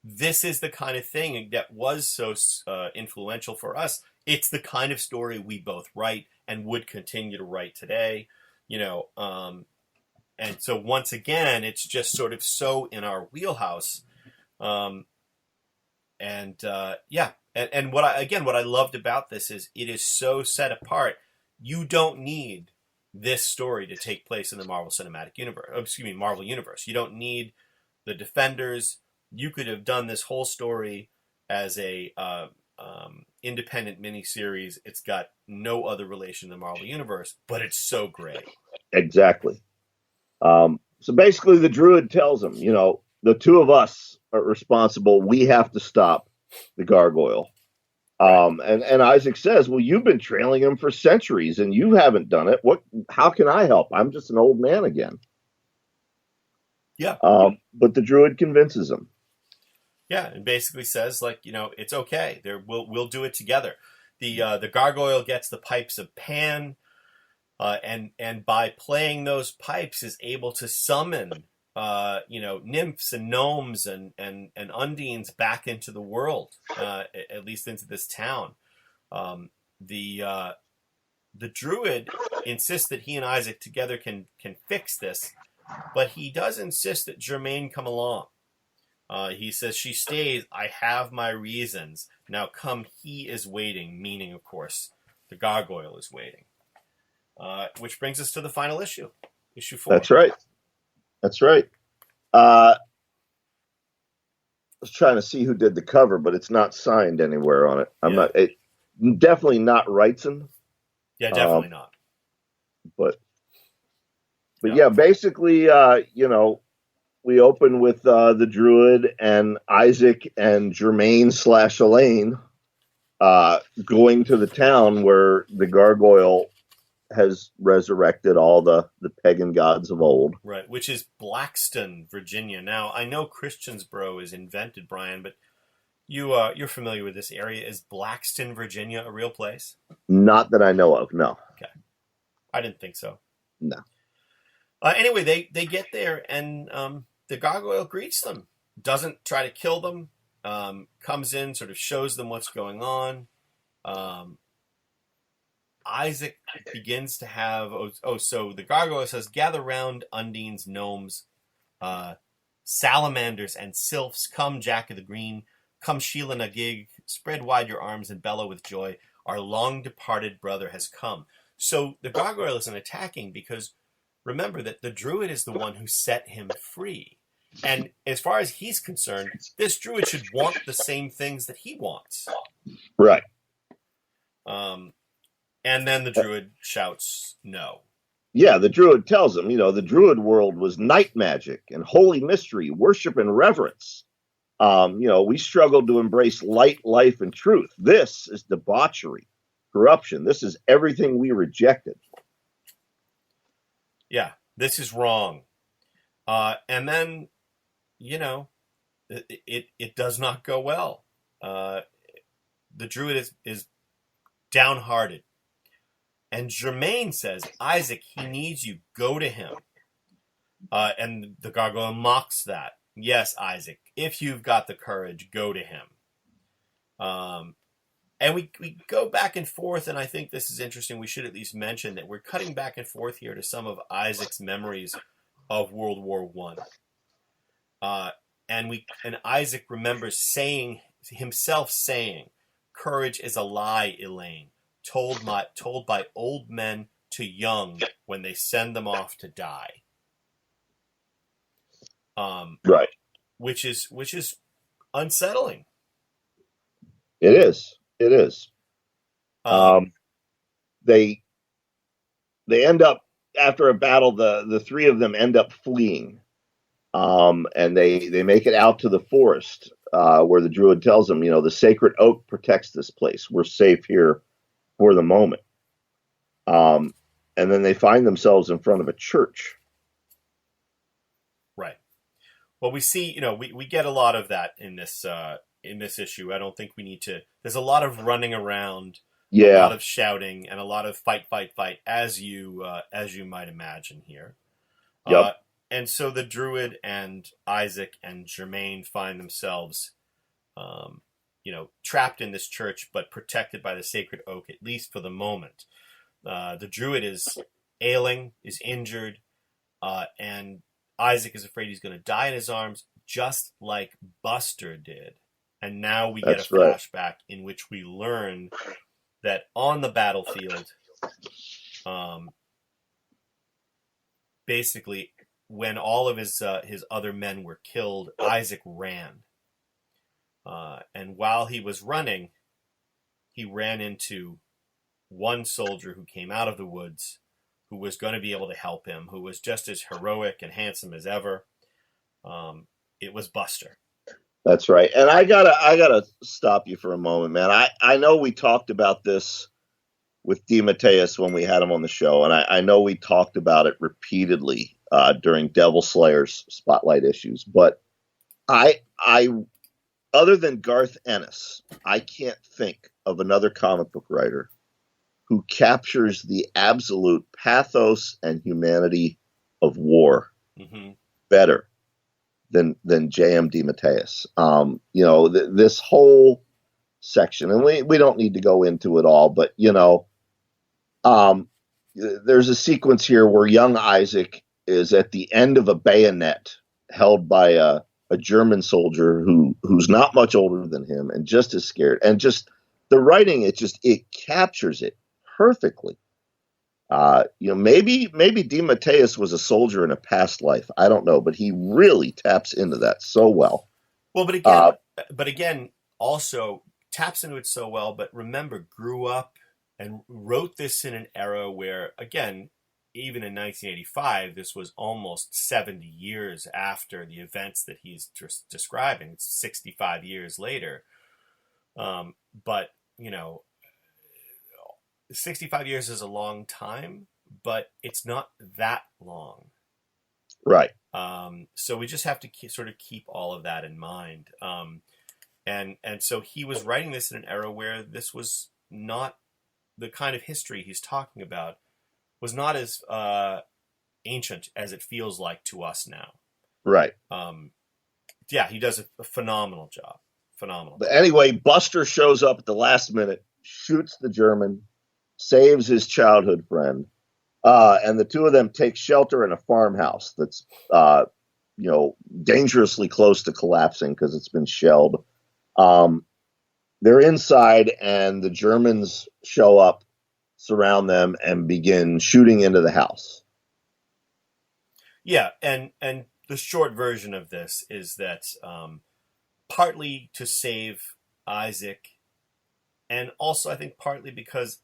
this is the kind of thing that was so influential for us. It's the kind of story we both write and would continue to write today, and so once again, it's just sort of so in our wheelhouse. And what I loved about this is it is so set apart. You don't need this story to take place in the Marvel Cinematic Universe. Marvel Universe. You don't need the Defenders. You could have done this whole story as a independent miniseries. It's got no other relation to the Marvel Universe, but it's so great. Exactly. So basically, the Druid tells him, the two of us are responsible. We have to stop the Gargoyle. And Isaac says, well, you've been trailing him for centuries and you haven't done it. How can I help? I'm just an old man again. Yeah. But the Druid convinces him. Yeah. And basically says it's okay. We'll do it together. The Gargoyle gets the pipes of Pan, and by playing those pipes is able to summon, nymphs and gnomes and undines back into the world, at least into this town. The Druid insists that he and Isaac together can fix this, but he does insist that Germaine come along. He says, she stays, I have my reasons. Now come, he is waiting, meaning, of course, the Gargoyle is waiting. Which brings us to the final issue, issue 4. That's right. I was trying to see who did the cover, but it's not signed anywhere on it. Definitely not Wrightson. Yeah, definitely not. But yeah, basically, we open with the Druid and Isaac and Germain / Elaine going to the town where the Gargoyle has resurrected all the pagan gods of old. Right, which is Blackston, Virginia. Now, I know Christiansboro is invented, Brian, but you're familiar with this area. Is Blackston, Virginia a real place? Not that I know of, no. Okay. I didn't think so. No. Anyway, they get there, and the Gargoyle greets them. Doesn't try to kill them. Comes in, sort of shows them what's going on. Isaac begins to have... so the Gargoyle says, gather round Undine's gnomes, salamanders and sylphs. Come, Jack of the Green. Come, Sheila Nagig. Spread wide your arms and bellow with joy. Our long-departed brother has come. So the Gargoyle isn't attacking because remember that the Druid is the one who set him free. And as far as he's concerned, this Druid should want the same things that he wants. Right. And then the Druid shouts, no. Yeah, the Druid tells him, the Druid world was night magic and holy mystery, worship and reverence. We struggled to embrace light, life, and truth. This is debauchery, corruption. This is everything we rejected. Yeah, this is wrong. And then, it does not go well. The Druid is downhearted. And Germain says, Isaac, he needs you. Go to him. And the Gargoyle mocks that. Yes, Isaac, if you've got the courage, go to him. And we go back and forth, and I think this is interesting. We should at least mention that we're cutting back and forth here to some of Isaac's memories of World War I. And Isaac remembers himself saying, courage is a lie, Elaine, told by old men to young when they send them off to die. Right. Which is unsettling. It is. It is. They end up, after a battle, the three of them end up fleeing. And they make it out to the forest, where the Druid tells them, the sacred oak protects this place. We're safe here for the moment. And then they find themselves in front of a church. Right. Well, we see, we get a lot of that in this issue. I don't think we need to. There's a lot of running around, a lot of shouting, and a lot of fight, as you might imagine here. Yep. And so the Druid and Isaac and Germain find themselves, trapped in this church, but protected by the sacred oak, at least for the moment. The Druid is ailing, is injured, and Isaac is afraid he's going to die in his arms, just like Buster did. And now we get a flashback in which we learn that on the battlefield, basically, when all of his other men were killed, Isaac ran. And while he was running, he ran into one soldier who came out of the woods, who was going to be able to help him, who was just as heroic and handsome as ever. It was Buster. That's right. And I gotta stop you for a moment, man. I know we talked about this with DeMatteis when we had him on the show, and I know we talked about it repeatedly during Devil Slayer's Spotlight issues. But I other than Garth Ennis, I can't think of another comic book writer who captures the absolute pathos and humanity of war better than J.M. DeMatteis. This whole section, and we don't need to go into it all, but there's a sequence here where young Isaac is at the end of a bayonet held by a German soldier who's not much older than him and just as scared. And just the writing, it captures it perfectly. Maybe DeMatteis was a soldier in a past life. I don't know, but he really taps into that so well. Well, but again, also taps into it so well. But remember, grew up and wrote this in an era where, again, even in 1985, this was almost 70 years after the events that he's just describing. It's 65 years later. But, 65 years is a long time, but it's not that long. Right. So we just have to sort of keep all of that in mind. And so he was writing this in an era where this was not the kind of history he's talking about, was not as ancient as it feels like to us now. Right. He does a phenomenal job. Phenomenal. But anyway, Buster shows up at the last minute, shoots the German, saves his childhood friend, and the two of them take shelter in a farmhouse that's, dangerously close to collapsing because it's been shelled. They're inside, and the Germans show up, surround them, and begin shooting into the house. Yeah, and the short version of this is that partly to save Isaac, and also I think partly because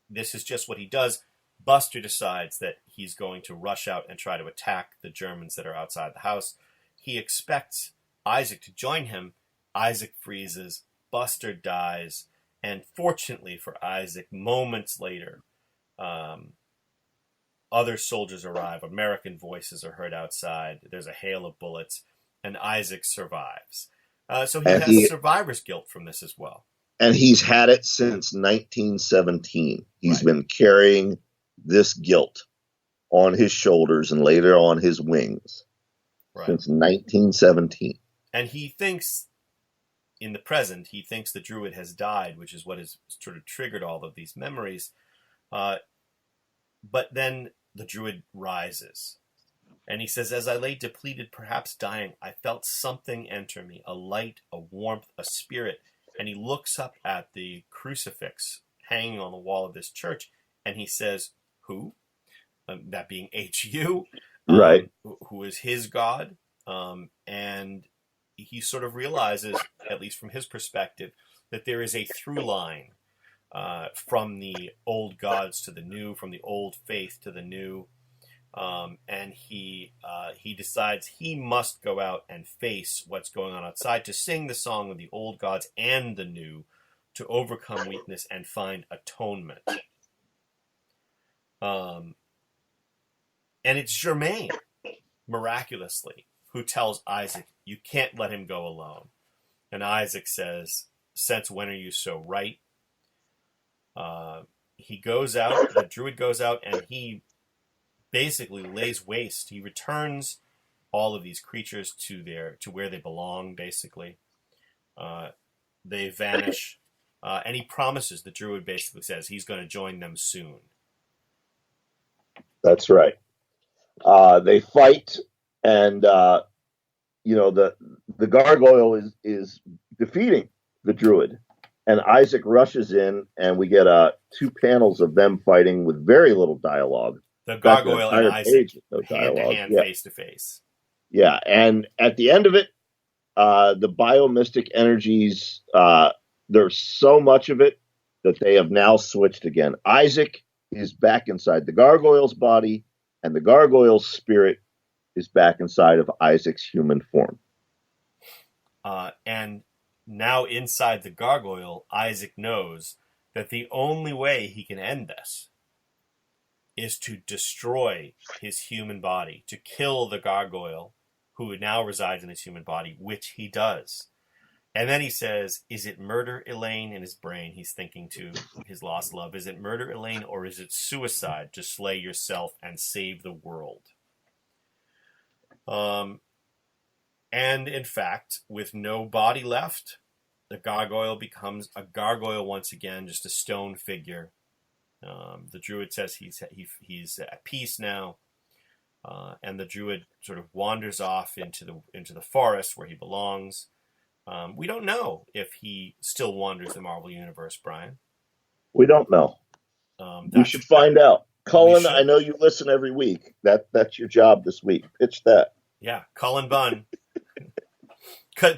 this is just what he does, Buster decides that he's going to rush out and try to attack the Germans that are outside the house. He expects Isaac to join him. Isaac freezes, Buster dies, and fortunately for Isaac, moments later, other soldiers arrive. American voices are heard outside. There's a hail of bullets, and Isaac survives. So he has survivor's guilt from this as well. And he's had it since 1917. He's been carrying this guilt on his shoulders and later on his wings since 1917. And he thinks, in the present, he thinks the Druid has died, which is what has sort of triggered all of these memories. But then the Druid rises. And he says, as I lay depleted, perhaps dying, I felt something enter me, a light, a warmth, a spirit. And he looks up at the crucifix hanging on the wall of this church, and he says, who? That being H.U., right? Who is his god. And he sort of realizes, at least from his perspective, that there is a through line from the old gods to the new, from the old faith to the new. And he decides he must go out and face what's going on outside, to sing the song of the old gods and the new, to overcome weakness and find atonement. And it's Germain, miraculously, who tells Isaac, you can't let him go alone. And Isaac says, since when are you so right? He goes out, the Druid goes out, and he basically lays waste. He returns all of these creatures to where they belong, basically. They vanish. And he promises, the Druid basically says, he's going to join them soon. That's right. They fight, and the Gargoyle is defeating the Druid, and Isaac rushes in, and we get 2 panels of them fighting with very little dialogue. The Gargoyle and Isaac, hand-to-hand, face-to-face. Yeah, and at the end of it, the biomystic energies, there's so much of it that they have now switched again. Isaac is back inside the Gargoyle's body, and the Gargoyle's spirit is back inside of Isaac's human form. And now inside the Gargoyle, Isaac knows that the only way he can end this is to destroy his human body, to kill the Gargoyle, who now resides in his human body, which he does. And then he says, is it murder, Elaine? In his brain, he's thinking to his lost love, is it murder, Elaine, or is it suicide to slay yourself and save the world? And in fact, with no body left, the Gargoyle becomes a gargoyle once again, just a stone figure. The Druid says he's at peace now, and the Druid sort of wanders off into the forest where he belongs. We don't know if he still wanders the Marvel Universe, Brian. We don't know. We should find out. Cullen, I know you listen every week. That's your job this week. Pitch that. Yeah, Cullen Bunn.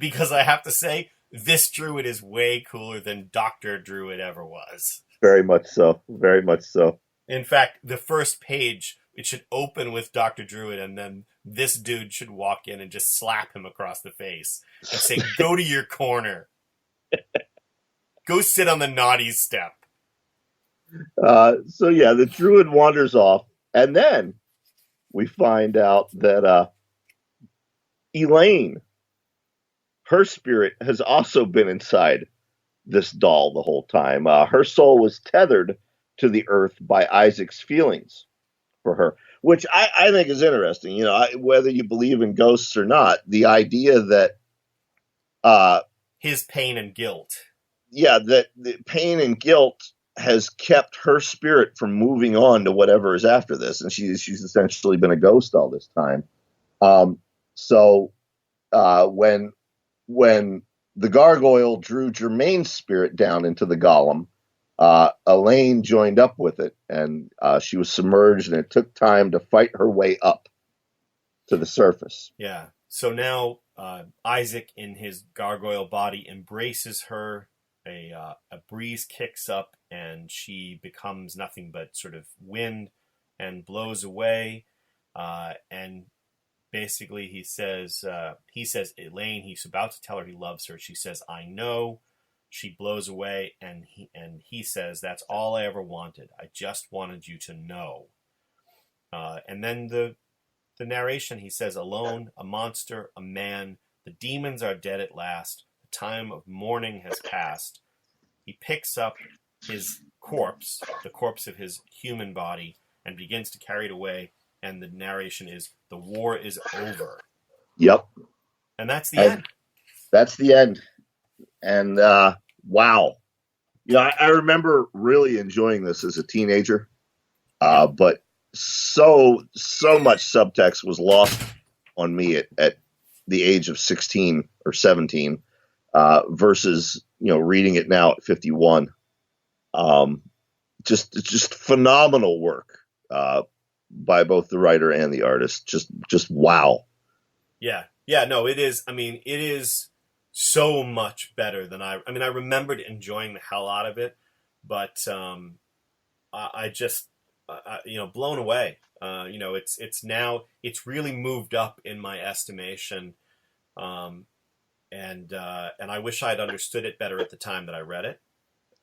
Because I have to say, this Druid is way cooler than Dr. Druid ever was. Very much so. Very much so. In fact, the first page it should open with Dr. Druid, and then this dude should walk in and just slap him across the face and say, "Go to your corner. Go sit on the naughty step." So yeah, the druid wanders off, and then we find out that Elaine, her spirit, has also been inside this doll the whole time. Her soul was tethered to the earth by Isaac's feelings for her, which I think is interesting. You know, whether you believe in ghosts or not, the idea that his pain and guilt. Yeah, that the pain and guilt has kept her spirit from moving on to whatever is after this, and she's essentially been a ghost all this time. So when the gargoyle drew Germain's spirit down into the golem, Elaine joined up with it, and she was submerged, and it took time to fight her way up to the surface. Yeah. So now Isaac, in his gargoyle body, embraces her. A breeze kicks up, and she becomes nothing but sort of wind and blows away. And basically, he says, Elaine, he's about to tell her he loves her. She says, "I know." She blows away, and he says, "That's all I ever wanted. I just wanted you to know." And then the narration, he says, "Alone, a monster, a man. The demons are dead at last. The time of mourning has passed." He picks up his corpse, the corpse of his human body, and begins to carry it away. And the narration is, "The war is over." Yep. And that's the end. That's the end. And wow. You know, I remember really enjoying this as a teenager, but so much subtext was lost on me at the age of 16 or 17 versus, you know, reading it now at 51. Just phenomenal work by both the writer and the artist. Just wow. Yeah. No, it is. I mean, it is so much better than I remembered enjoying the hell out of it, but I just blown away. It's really moved up in my estimation, and I wish I had understood it better at the time that I read it.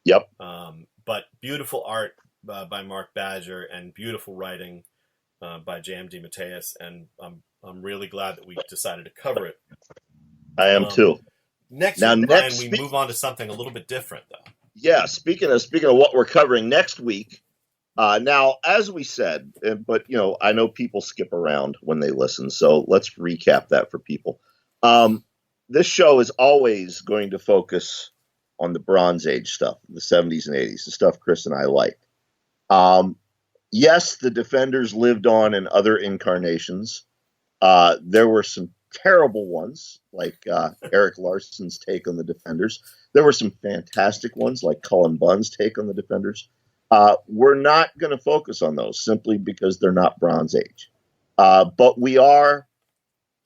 Yep. But beautiful art by Mark Badger and beautiful writing by J.M. DeMatteis, and I'm really glad that we decided to cover it. I am too. Next week, Brian, we move on to something a little bit different, though. Yeah, speaking of what we're covering next week. Now, as we said, but you know, I know people skip around when they listen, so let's recap that for people. This show is always going to focus on the Bronze Age stuff, the 70s and 80s, the stuff Chris and I liked. Yes, the Defenders lived on in other incarnations. There were some terrible ones, like Eric Larson's take on the Defenders. There were some fantastic ones, like Cullen Bunn's take on the Defenders. We're not going to focus on those simply because they're not Bronze Age. But we are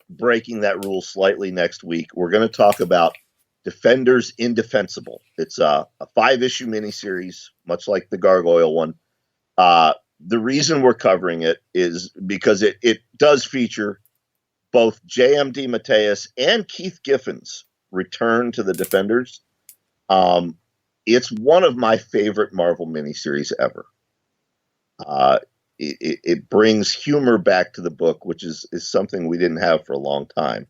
breaking that rule slightly next week. We're going to talk about Defenders Indefensible. It's a 5-issue miniseries, much like the Gargoyle one. The reason we're covering it is because it does feature both J.M. DeMatteis and Keith Giffen's return to the Defenders. It's one of my favorite Marvel miniseries ever. It brings humor back to the book, which is something we didn't have for a long time.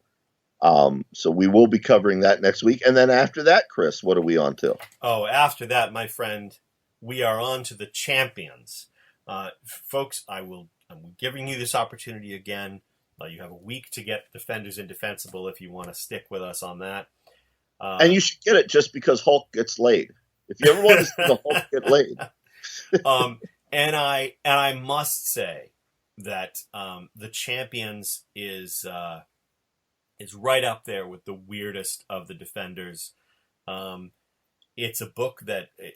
So we will be covering that next week. And then after that, Chris, what are we on to? Oh, after that, my friend, we are on to the Champions. Folks, I'm giving you this opportunity again. You have a week to get Defenders Indefensible if you want to stick with us on that. And you should get it just because Hulk gets laid. If you ever want to see the Hulk get laid. And I must say that the Champions is right up there with the weirdest of the Defenders. It's a book that it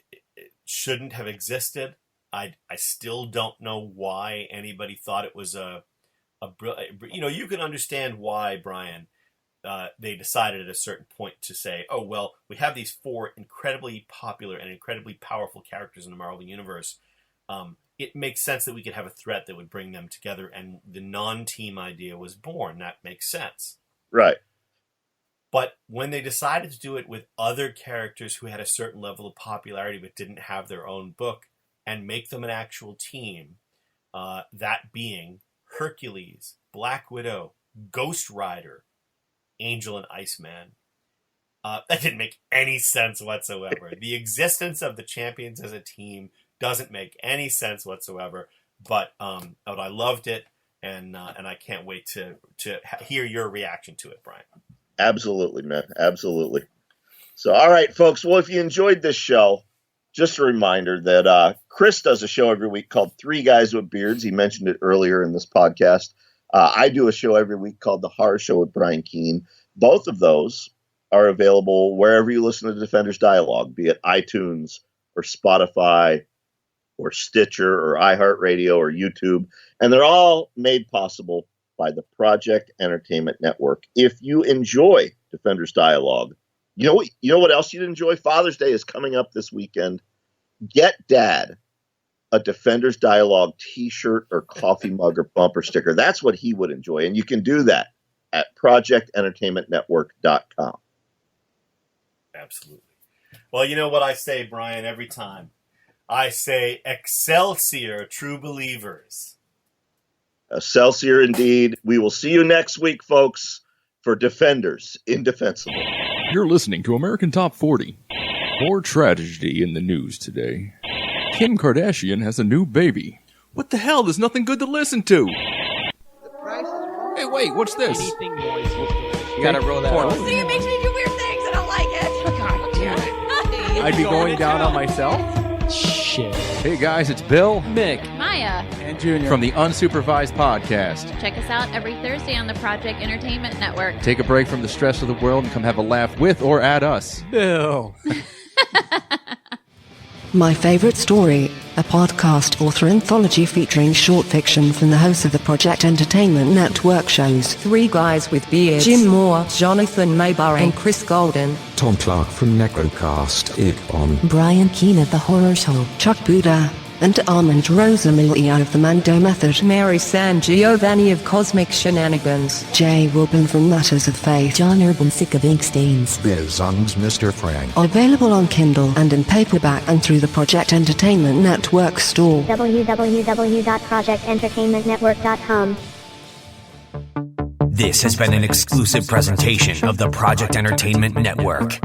shouldn't have existed. I still don't know why anybody thought it was you can understand why, Brian, they decided at a certain point to say, oh, well, we have these 4 incredibly popular and incredibly powerful characters in the Marvel Universe. it makes sense that we could have a threat that would bring them together, and the non-team idea was born. That makes sense. Right. But when they decided to do it with other characters who had a certain level of popularity but didn't have their own book and make them an actual team, that being Hercules, Black Widow, Ghost Rider, Angel, and Iceman, that didn't make any sense whatsoever. The existence of the champions as a team doesn't make any sense whatsoever. But I loved it, and I can't wait to hear your reaction to it, Brian. Absolutely, man. Absolutely. So, all right, folks. Well, if you enjoyed this show, just a reminder that Chris does a show every week called Three Guys with Beards. He mentioned it earlier in this podcast. I do a show every week called The Horror Show with Brian Keene. Both of those are available wherever you listen to Defenders Dialogue, be it iTunes or Spotify or Stitcher or iHeartRadio or YouTube. And they're all made possible by the Project Entertainment Network. If you enjoy Defenders Dialogue, you know what else you'd enjoy? Father's Day is coming up this weekend. Get Dad a Defenders Dialogue t-shirt or coffee mug or bumper sticker. That's what he would enjoy. And you can do that at projectentertainmentnetwork.com. Absolutely. Well, you know what I say, Brian, every time? I say, Excelsior, true believers. Excelsior indeed. We will see you next week, folks, for Defenders Indefensible. You're listening to American Top 40. More tragedy in the news today. Kim Kardashian has a new baby. What the hell? There's nothing good to listen to. Hey, wait, what's this? Anything moist. You gotta roll that out. See, it makes me do weird things. I don't like it. God damn it. I'd be going down on myself? Shit. Hey guys, it's Bill, Mick, Maya, and Junior from the Unsupervised Podcast. check us out every Thursday on the Project Entertainment Network. Take a break from the stress of the world and come have a laugh with or at us. Bill. My Favorite Story, a podcast author anthology featuring short fiction from the hosts of the Project Entertainment Network shows Three Guys with Beards, Jim Moore, Jonathan Maybar, and Chris Golden, Tom Clark from Necrocast on Brian Keene of The Horror Show, Chuck Buda, and Armand Rosamilia of the Mando Method, Mary San Giovanni of Cosmic Shenanigans, Jay Wilburn from Matters of Faith, John Urbancic of Ink Stains, Biz Ung's Mr. Frank. Available on Kindle and in paperback and through the Project Entertainment Network store. www.projectentertainmentnetwork.com. This has been an exclusive presentation of the Project Entertainment Network.